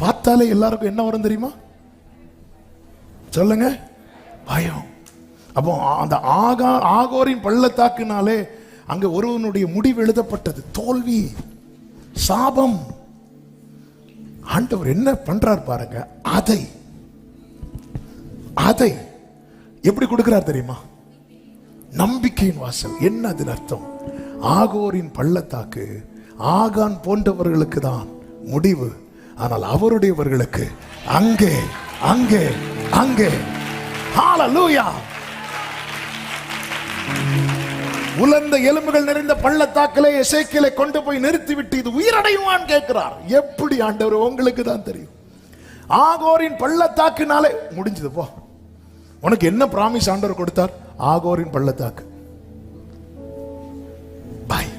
பார்த்தாலே எல்லாருக்கும் என்ன வரும் தெரியுமா? சொல்லுங்க, பயம். அப்போ அந்த ஆகோரின் பள்ளத்தாக்குனாலே அங்க ஒருவனுடைய முடிவு எழுதப்பட்டது, தோல்வி, சாபம். ஆண்டவர் என்ன பண்றார் பாருங்க. அதை எப்படி கொடுக்கிறார் தெரியுமா? நம்பிக்கையின் வாசல். என்ன அதன் அர்த்தம்? ஆகோரின் பள்ளத்தாக்கு ஆகான் போன்றவர்களுக்கு தான் முடிவு, ஆனால் அவருடையவர்களுக்கு அங்கே அங்கே அங்கே. ஹalleluya. உலர்ந்த எலும்புகள் நிறைந்த பள்ளத்தாக்கிலே எசேக்கியேலை கொண்டு போய் நிறுத்திவிட்டு இது உயிரடையுமான்னு கேட்கிறார். எப்படி ஆண்டவர்? உங்களுக்கு தான் தெரியும். ஆகோரின் பள்ளத்தாக்குனாலே முடிஞ்சது. போ, உனக்கு என்ன பிராமிஸ் ஆண்டவர் கொடுத்தார்? ஆகோரின் பள்ளத்தாக்கு. பாய்,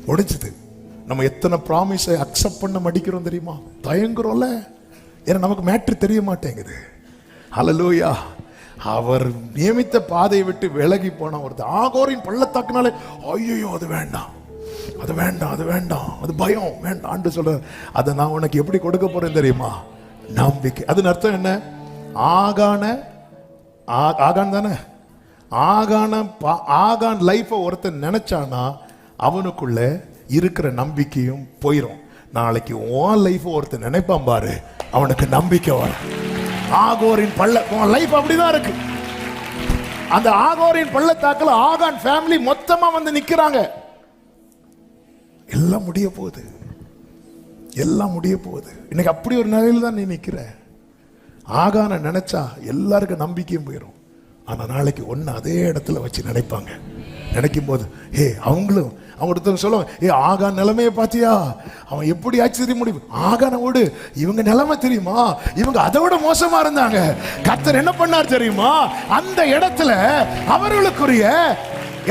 முடிஞ்சது. நம்ம எத்தனை பிராமிஸை அக்செப்ட் பண்ண மடிக்கிறோம் தெரியுமா? தயங்குறோம்ல, ஏன்னா நமக்கு மேட்ரு தெரிய மாட்டேங்குது. ஹalleluya. அவர் நியமித்த பாதையை விட்டு விலகி போன ஒருத்தர் ஆகோரின் பள்ளத்தாக்குனாலே ஐயோ அது வேண்டாம், அது வேண்டாம், அது வேண்டாம், அது பயம் வேண்டாம். ஆண்டு சொல்ற, அதை நான் உனக்கு எப்படி கொடுக்க போறேன் தெரியுமா? நம்பிக்கை. அதன் அர்த்தம் என்ன? ஆகான் தானே. ஆகான் லைஃபை ஒருத்தன் நினைச்சானா அவனுக்குள்ள இருக்கிற நம்பிக்கையும் போயிடும். நாளைக்கு உன் லைஃப் ஒருத்தன் நினைப்பான் பாரு, அவனுக்கு நம்பிக்கை வரும். ஆகோரின் லைஃப் அப்படிதான் இருக்கு. அந்த ஆகோரின் பள்ளத்தாக்குல ஆகான் ஃபேமிலி மொத்தமா வந்து நிக்கிறாங்க. எல்லாம் முடிய போகுது, எல்லாம் முடிய போகுது. இன்னைக்கு அப்படி ஒரு நிலையில தான் நீ நிக்கிற. ஆகான நினைச்சா எல்லாருக்கும் நம்பிக்கையும் போயிடும். ஆனா நாளைக்கு ஒன்னு அதே இடத்துல வச்சு நினைப்பாங்க. நினைக்கும் போது அவங்களும் அவங்க சொல்லுவாங்க, ஆகான் நிலைமையை பாத்தியா, அவன் எப்படி ஆச்சரிய முடிவு. ஆகான ஓடு, இவங்க நிலைமை தெரியுமா, இவங்க அதை விட மோசமா இருந்தாங்க. கர்த்தர் என்ன பண்ணார் தெரியுமா? அந்த இடத்துல அவர்களுக்குரிய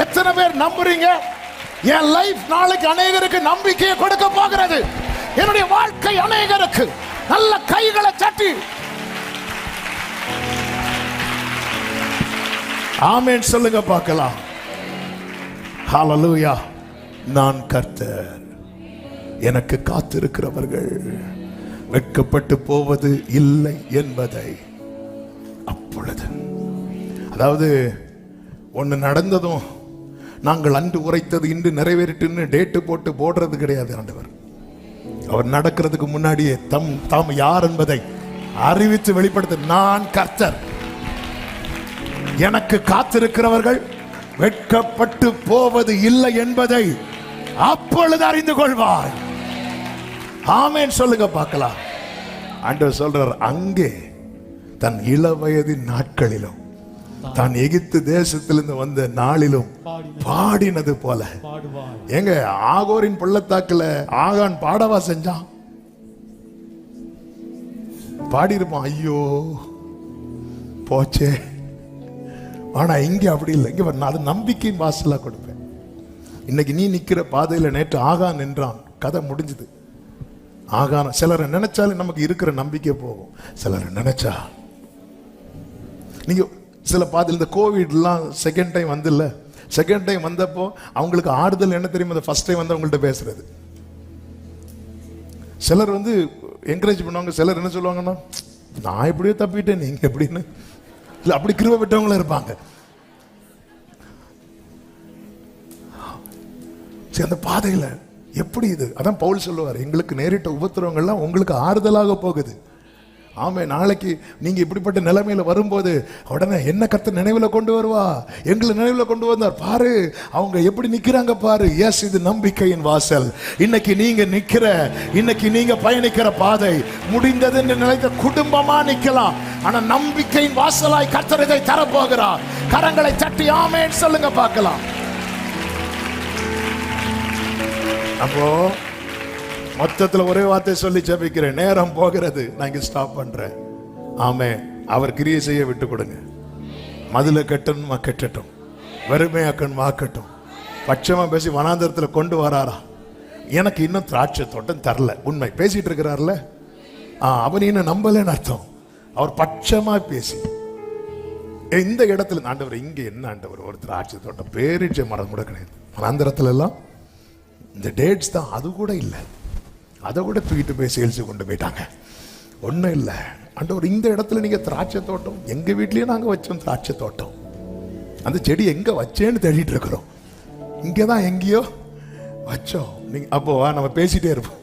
எத்தனை பேர் நம்புறீங்க? என் லைஃப் நாளைக்கு அநேகருக்கு நம்பிக்கையை கொடுக்க போகிறது. என்னுடைய வாழ்க்கை அநேகருக்கு நல்ல கைகளை தட்டி ஆமென் சொல்லுங்க பார்க்கலாம். ஹalleluya. நான் கர்த்தர், எனக்கு காத்திருக்கிறவர்கள் வெட்கப்பட்டு போவது இல்லை என்பதை அப்பொழுது. அதாவது ஒன்று நடந்ததும் நாங்கள் அன்று உரைத்தது இன்று நிறைவேறிட்டுன்னு டேட்டு போட்டு போடுறது கிடையாது. ஆண்டவர் அவர் நடக்கிறதுக்கு முன்னாடியே தாம் யார் என்பதை அறிவித்து வெளிப்படுத்த, நான் கர்த்தர், எனக்கு காத்திருக்கிறவர்கள் வெட்கப்பட்டு போவது இல்லை என்பதை அப்பொழுது அறிந்து கொள்வார். ஆமென் சொல்லுங்க பார்க்கலாம். ஆண்டவர் சொல்றார், அங்கே தன் இளவயதின் நாட்களிலும் தான் எகிப்து தேசத்திலிருந்து வந்த நாளிலும் பாடினது போல. எங்க ஆகோரின் பள்ளத்தாக்குல ஆகான் பாடவா செஞ்சான்? பாடி இருப்பான், ஐயோ போச்சே. ஆனா இங்க அப்படி இல்லை. இங்க நான் அது நம்பிக்கையின் வாசலா கொடுப்பேன். இன்னைக்கு நீ நிக்கிற பாதையில நேற்று ஆகான் நின்றான், கதை முடிஞ்சது. ஆகான சிலரை நினைச்சாலே நமக்கு இருக்கிற நம்பிக்கை போகும். சிலரை நினைச்சா நீங்க சில பாதையில் இந்த கோவிட்லாம் செகண்ட் டைம் வந்து இல்ல, செகண்ட் டைம் வந்தப்போ அவங்களுக்கு ஆறுதல் என்ன தெரியுமா? ஃபர்ஸ்ட் டைம் வந்து அவங்கள்ட்ட பேசுறது. சிலர் வந்து என்கரேஜ் பண்ணுவாங்க. சிலர் என்ன சொல்லுவாங்கன்னா, நான் எப்படியோ தப்பிட்டேன், நீங்க எப்படின்னு இல்லை, அப்படி கிருபை பெற்றவங்களும் இருப்பாங்க. சரி, அந்த பாதையில எப்படி இது? அதான் பவுல் சொல்லுவார், எங்களுக்கு நேரிட்ட உபத்திரவங்கள்லாம் உங்களுக்கு ஆறுதலாக போகுது. ஆமே, நாளைக்கு நீங்க இப்படிப்பட்ட நிலைமையில வரும்போது உடனே என்ன கர்த்தர் நினைவுல கொண்டு வருவா, எங்களை நினைவுல கொண்டு வந்தார் பாரு, அவங்க எப்படி நிக்கிறாங்க பாரு. எஸ், இது நம்பிக்கையின் வாசல். இன்னைக்கு நீங்க நிக்கிற, இன்னைக்கு நீங்க பயணிக்கிற பாதை முடிந்தது என்று நினைத்த குடும்பமா நிக்கலாம். ஆனா நம்பிக்கையின் வாசலாய் கர்த்தர் இதை தரப்போகிறார். கரங்களை தட்டி ஆமென் சொல்லுங்க பார்க்கலாம். அப்போ மொத்தத்தில் ஒரே வார்த்தை சொல்லி ஜெபிக்கிறேன். நேரம் போகிறது, நான் இங்க ஸ்டாப் பண்றேன். ஆமே, அவர் கிரியை செய்ய விட்டு கொடுங்க. மதுல கட்டணுமா கட்டட்டும், வெறுமையாக்கணுமா ஆக்கட்டும். பட்சமா பேசி வனாந்தரத்தில் கொண்டு வராரா? எனக்கு இன்னும் திராட்சை தோட்டம் தரல, உண்மை பேசிட்டு இருக்கிறார்ல, அவன் இன்னும் நம்பலன்னு அர்த்தம். அவர் பட்சமா பேசி இந்த இடத்துல, ஆண்டவர் இங்க என்ன ஆண்டவர், ஒரு திராட்சை தோட்டம் பேரிச்ச மரம் கூட கிடையாது. வனாந்தரத்துல எல்லாம் இந்த டேட்ஸ் தான், அது கூட இல்லை. அதை கூட தூக்கிட்டு போய் சேல்ஸ் கொண்டு போயிட்டாங்க. ஒன்றும் இல்லை ஆண்டவர், இந்த இடத்துல நீங்க திராட்சை தோட்டம், எங்க வீட்லயே நாங்க வச்சோம் திராட்சை தோட்டம். அந்த செடி எங்க வச்சேன்னு தேடிட்டு இருக்கிறோம். இங்கதான் எங்கேயோ வச்சோம். நீங்க அப்போ நம்ம பேசிட்டே இருப்போம்.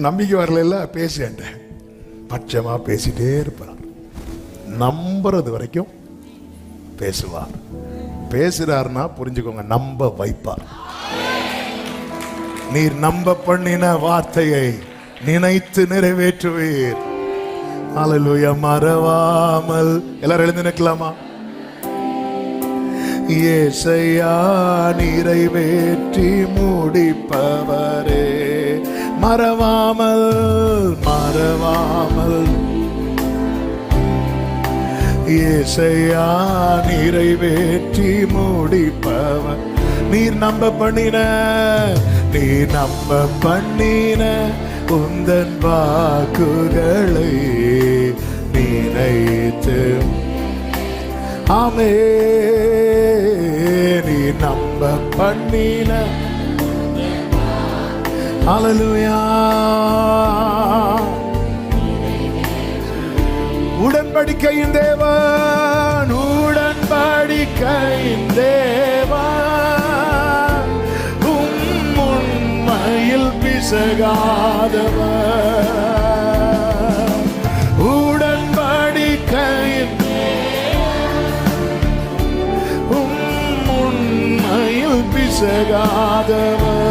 நம்பிக்கை வரல, பேசேன் பட்சமா பேசிட்டே இருப்பார். நம்புறது வரைக்கும் பேசுவார். பேசுறாருன்னா புரிஞ்சுக்கோங்க, நம்ப வைப்பார். நீர் நம்ப பண்ணின வார்த்தையை நினைத்து நிறைவேற்றுவீர். அல்லேலூயா. மறவாமல் எல்லாரும் எழுந்து நிற்கலாமா? ஏசையா நிறைவேற்றி முடிப்பவரே, மறவாமல் மறவாமல். ஏசையா நிறைவேற்றி முடிப்பவர். நீர் நம்ப பண்ணின, நீ நம்ப பண்ணின உந்தன் வாக்குகளை நினைத்து, ஆமே, நீ நம்ப பண்ணின. அல்லேலூயா. உடன்படிக்கையின் தேவன், உடன்படிக்கையின் தேவன், உண்மையில் பிசகாதவர். உடன்படிக்கையின் உண்மையில் பிசகாதவர்.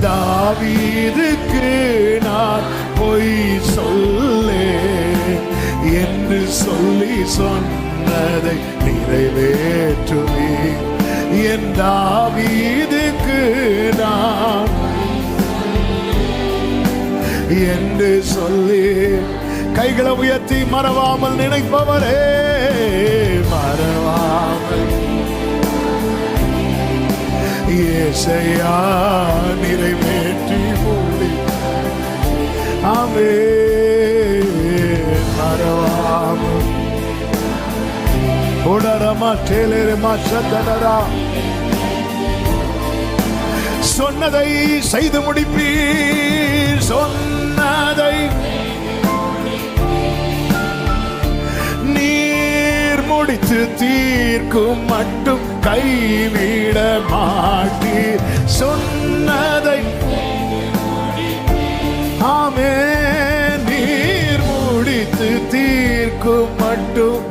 தாவீதுக்கு நான் பொய் சொல்லே என்று சொல்லி சொன்னதை நிறைவேற்றுவீர். என் தாவீதுக்கு நான் என்று சொல்லி, கைகளை உயர்த்தி மறவாமல் நினைப்பவரே, மறவாமல். ஏசையா நிறைவேற்றி மூடி, ஆமென். மறவாமல் உடரமா டேலரமா சதனரா, சொன்னதை செய்து முடிப்பீர். சொன்னதை நீர் முடித்து தீர்க்கும் மட்டும் கைவிட மாட்டீர். சொன்னதை, ஆமென், நீர் முடித்து தீர்க்கும் மட்டும்.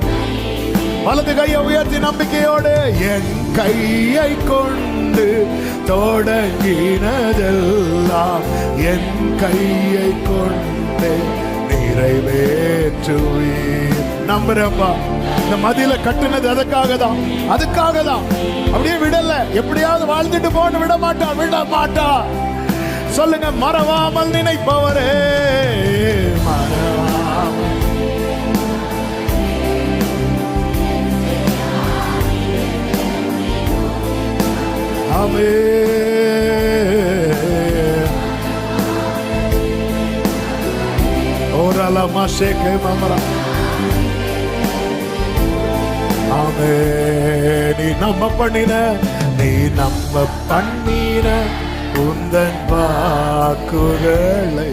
வலது கையை உயர்த்தி நம்பிக்கையோடு, என் கையை கொண்டு தொடங்கினதெல்லாம் என் கையை கொண்டு நிறைவேற்றுவீர். நம்புறேன்ப்பா. இந்த மதியில கட்டுனது அதுக்காக தான். அப்படியே விடல. எப்படியாவது வாழ்ந்துட்டு போன்னு விட மாட்டா. சொல்லுங்க, மறவாமல் நினைப்பவரே, மறவாமல். ஆமென். ஓரலா மாஷேகே மமரா. ஆமென். நீ நம்ம பண்ணின உந்தன் வாக்குகளை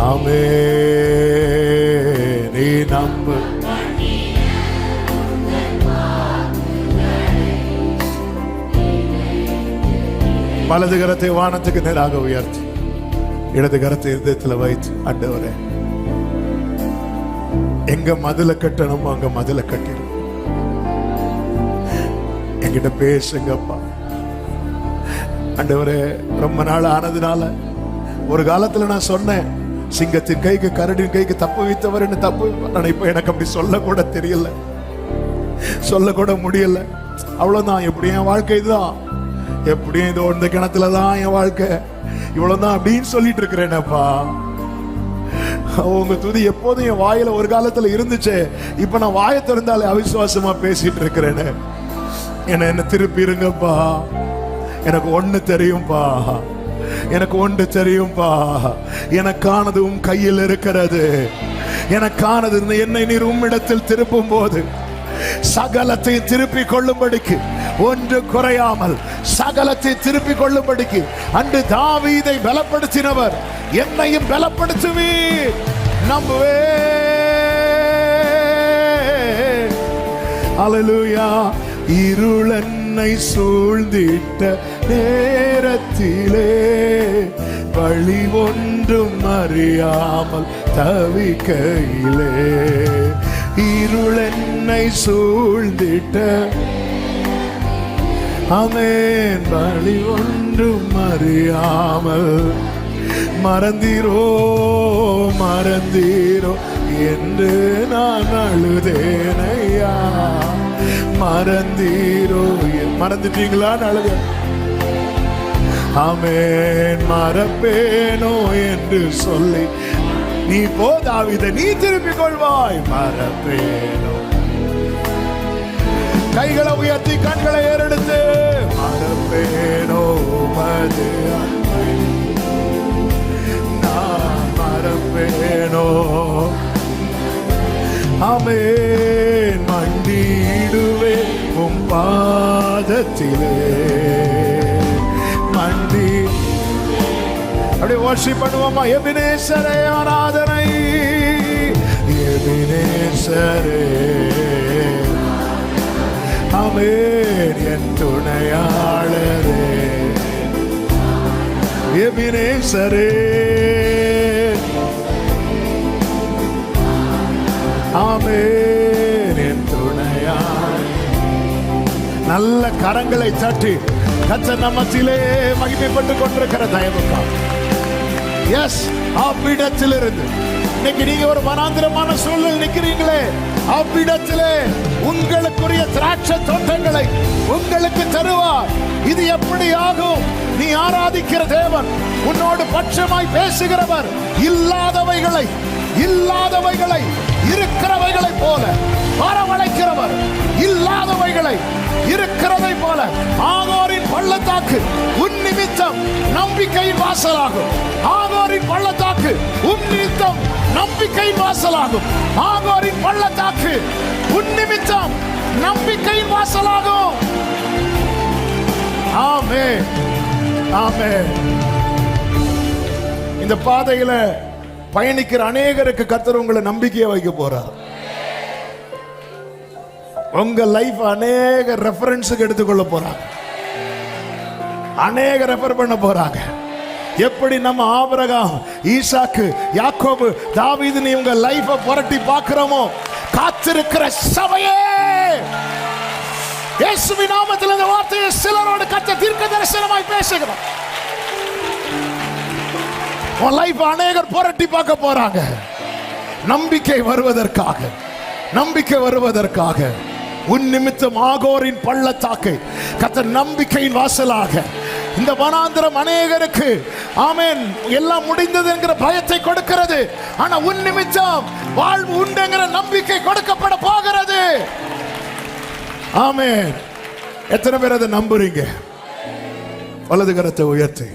ஆமென். நீ நம்ப வலது கரத்தை வானத்துக்கு நேராக உயர்த்தி இடது கரத்தை இதயத்தில் வைத்து, ஆண்டவரே, எங்க மதுல கட்டணுமோ அங்க மதுல கட்டிடும். என்கிட்ட பேசுங்கப்பா. ஆண்டவரே, ரொம்ப நாள் ஆனதுனால ஒரு காலத்துல நான் சொன்னேன், சிங்கத்தின் கைக்கு கரடின் கைக்கு தப்பு வைத்தவர் என்ன தப்பு. இப்ப எனக்கு அப்படி சொல்ல கூட தெரியல, சொல்ல கூட முடியல. அவ்வளவுதான். எப்படியும் என் வாழ்க்கை இதுதான். எப்படியும் இதோ இந்த கிணத்துலதான் என் வாழ்க்கை. இவ்வளவுதான் அப்படின்னு சொல்லிட்டு இருக்கிறேனப்பா. உங்க துதி எப்போதும் என் வாயில ஒரு காலத்துல இருந்துச்சு. இப்ப நான் வாயை திறந்தாலே அவிசுவாசமா பேசிட்டு இருக்கிறேன்னு. என்ன திருப்பி இருங்கப்பா. எனக்கு ஒண்ணு தெரியும்பா. எனக்கானது உம் கையில் இருக்கிறது. எனக்கானது என்னை நீர் உம்மிடத்தில் திருப்பும் போது சகலத்தை திருப்பி கொள்ளும்படிக்கு, ஒன்று குறையாமல் சகலத்தை திருப்பி கொள்ளும்படிக்கு அன்று தாவீதை பலப்படுத்தினவர் என்னையும் பலப்படுத்துவீர். நம்புவே. அல்லேலூயா. இருள் என்னை சூழ்ந்திட்ட நேரத்திலே வழி ஒன்றும் அறியாமல் தவிக்கையிலே, இருள் என்னை சூழ்ந்திட்ட ஆமென் வழி ஒன்றும் அறியாமல் மறந்தீரோ என்று நான் அழுதேனையா. மறந்துட்டீங்களா? அழுத. ஆமென். மறப்பேனோ என்று சொல்லி நீ போதாவித நீ திருப்பிக் கொள்வாய். மறப்பேனோ. கைகளை உயர்த்தி கண்களை ஏறெடுத்து, மறப்பேனோ மது அன்பை நான் மறப்பேனோ. ஆமென். மண்டிடுவே உம் பாதத்திலே மண்டி. அப்படியே வர்ஷிப் பண்ணுவோமா? எபினேசரே ஆராதனை. எபினேசரே ஆமென். என் துணையாளரே எபினேசரே. ஆமென். என் துணையாளர். நல்ல கரங்களை தட்டி கர்த்தர் நம்மத்திலே மகிமைப்பட்டுக் கொண்டிருக்கிற தயவுக்காக. எஸ், அவ்விடத்திலிருந்து இன்னைக்கு நீங்க ஒரு வனாந்திரமான சூழல் நிக்கிறீங்களே, அவ்விடத்திலே உங்களுக்குரிய திராட்சை தோட்டங்களை உங்களுக்கு தருவார். இது எப்படி ஆகும்? நீ ஆராதிக்கிற தேவன் உன்னோடு பட்சமாய் பேசுகிறவர். இல்லாதவைகளை இருக்கிறவைகளை போல வரவழைக்கிறவர். இல்லாதவைகளை இருக்கிறதை போல. ஆகோரின் பள்ளத்தாக்கு உன் நிமித்தம் நம்பிக்கையின் வாசலாகும். ஆகோரின் பள்ளத்தாக்கு உன் நிமித்தம் நம்பிக்கையின் வாசலாகும். ஆகோரின் பள்ளத்தாக்கு உன் நிமித்தம் நம்பிக்கையின் வாசலாகும். ஆமென். ஆமென். இந்த பாதையில பயணிக்கிற அநேகருக்கு கர்த்தர் உங்களை நம்பிக்கையை வைக்க போறார். உங்க லைஃப் அநேக ரெஃபரன்ஸுக்கு எடுத்துக்கொள்ள போறாங்க. அநேக ரெஃபர் பண்ண போறாங்க. எப்படி நம்ம ஆபிரகாம், ஈசாக்கு, யாக்கோபு, தாவீது உங்க லைஃப புரட்டி பார்க்கிறோமோ, காத்திருக்கிற சபையே, இயேசுவின் நாமத்தில் இந்த வார்த்தையை சிலரோடு கர்த்தர் தீர்க்க தரிசனமாய் பேசுகிறார். உன் லைஃப் அநேகர் புரட்டி பார்க்க போறாங்க. நம்பிக்கை வருவதற்காக, நம்பிக்கை வருவதற்காக. உன் நிமித்தம் ஆகோரின் பள்ளத்தாக்கை கர்த்தர் நம்பிக்கையின் வாசலாக, இந்த வனாந்திரம் அநேகருக்கு ஆமென் எல்லாம் முடிந்தது என்கிற பயத்தை கொடுக்கிறது. ஆனா உன் நிமித்தம் வாழ்வு உண்டுங்கிற நம்பிக்கை கொடுக்கப்பட போகிறது. ஆமென். எத்தனை பேர் அதை நம்புறீங்க? வலது கரத்தை உயர்த்தி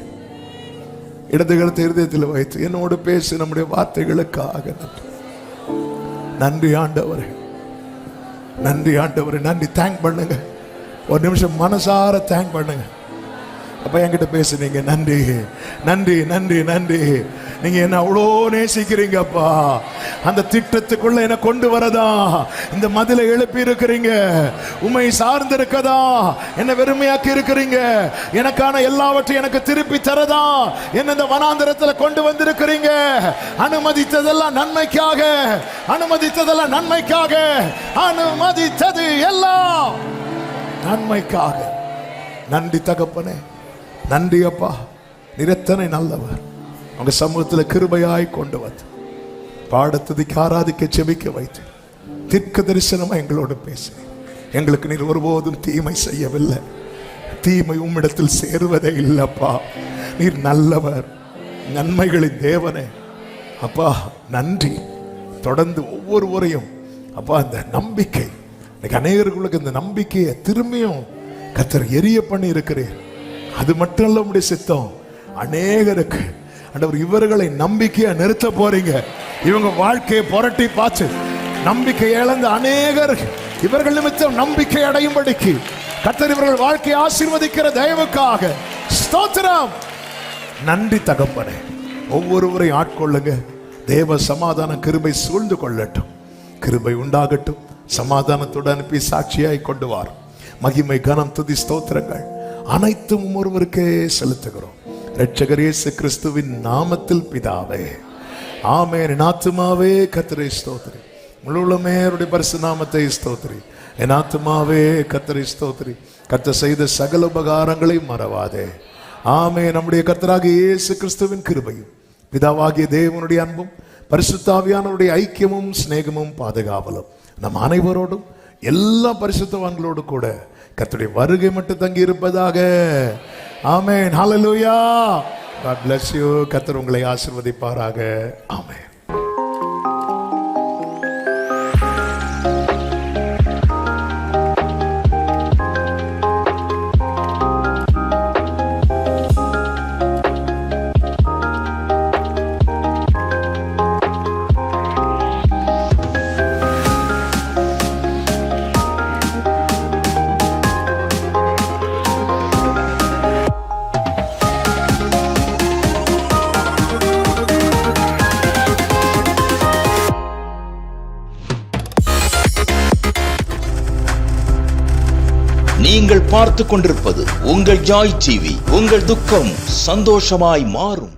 இடது கரத்தை இருதயத்தில் வைத்து என்னோடு பேசு. நம்முடைய வார்த்தைகளுக்காக நன்றி ஆண்டவரே, நன்றி ஆண்டவரே, நன்றி. தேங்க் பண்ணுங்க. ஒரு நிமிஷம் மனசார தேங்க் பண்ணுங்க. அப்ப என்கிட்ட பேசுனீங்க. நன்றி நன்றி நன்றி நன்றி. நீங்க என்ன அவ்வளோ நேசிக்கிறீங்கப்பா. அந்த திட்டத்துக்குள்ள என்ன கொண்டு வரதா, இந்த மதிலை எழுப்பி இருக்கிறீங்க. உண்மை சார்ந்து இருக்கதா, என்ன வெறுமையாக்கி இருக்கிறீங்க. எனக்கான எல்லாவற்றையும் எனக்கு திருப்பி தரதா, என்ன இந்த வனாந்திரத்தில் கொண்டு வந்திருக்கிறீங்க. அனுமதித்ததெல்லாம் நன்மைக்காக, அனுமதித்ததெல்லாம் நன்மைக்காக, அனுமதித்தது எல்லாம் நன்மைக்காக. நன்றி தகப்பனே, நன்றி அப்பா. நிறத்தனை நல்லவர். உங்க சமூகத்தில் கிருபையாய் கொண்டு வந்து பாடத்துதிக்கு ஆராதிக்க செபிக்க வைத்து தீர்க்க தரிசனமா எங்களோடு பேசு. எங்களுக்கு நீர் ஒருபோதும் தீமை செய்யவில்லை. தீமை உம்மிடத்தில் சேருவதே இல்லப்பா. நீர் நல்லவர், நன்மைகளின் தேவனே. அப்பா நன்றி. தொடர்ந்து ஒவ்வொருவரையும் அப்பா இந்த நம்பிக்கை, அநேகர்களுக்கு இந்த நம்பிக்கையை திரும்பியும் கர்த்தர் எரிய பண்ணி இருக்கிறீர். அது மட்டும் இல்ல, உம்முடைய சித்தம் அநேகருக்கு ஆண்டவர் இவர்களை நம்பிக்கையா நிறுத்த போறீங்க. இவங்க வாழ்க்கையை புரட்டி பார்த்து நம்பிக்கை இழந்த அநேகர் இவர்கள் நிமித்தம் நம்பிக்கை அடையும்படிக்கு கர்த்தர் இவர்கள் வாழ்க்கையை ஆசீர்வதிக்கிற தயவுக்காக ஸ்தோத்திரம். நன்றி தகப்பனே. ஒவ்வொருவரையும் ஆட்கொள்ளுங்க. தேவ சமாதான கிருபை சூழ்ந்து கொள்ளட்டும். கிருபை உண்டாகட்டும். சமாதானத்தோடு அனுப்பி சாட்சியாய் கொண்டு வாரும். மகிமை கனம் துதி ஸ்தோத்திரங்கள் அனைத்தும் ஒருவருக்கே செலுத்துகிறோம். இரட்சகர் இயேசு கிறிஸ்துவின் நாமத்தில் பிதாவே, ஆமென். என் ஆத்துமாவே கர்த்தரை ஸ்தோத்திரி, முழு உள்ளமே அவருடைய பரிசு நாமத்தை ஸ்தோத்திரி. என் ஆத்துமாவே கர்த்தரை ஸ்தோத்திரி, கர்த்தர் செய்த சகல உபகாரங்களை மறவாதே. ஆமென். நம்முடைய கர்த்தராகிய இயேசு கிறிஸ்துவின் கிருபையும் பிதாவாகிய தேவனுடைய அன்பும் பரிசுத்த ஆவியானவருடைய ஐக்கியமும் சிநேகமும் பாதுகாவலும் நம் அனைவரோடும் எல்லா பரிசுத்தவான்களோடு கூட கர்த்தருடைய வருகை மட்டும் தங்கி இருப்பதாக. ஆமென். ஹல்லேலூயா. God bless you. கர்த்தர் உங்களை ஆசீர்வதிப்பாராக. ஆமென். நீங்கள் பார்த்துக் கொண்டிருப்பது உங்கள் ஜாய் டிவி. உங்கள் துக்கம் சந்தோஷமாய் மாறும்.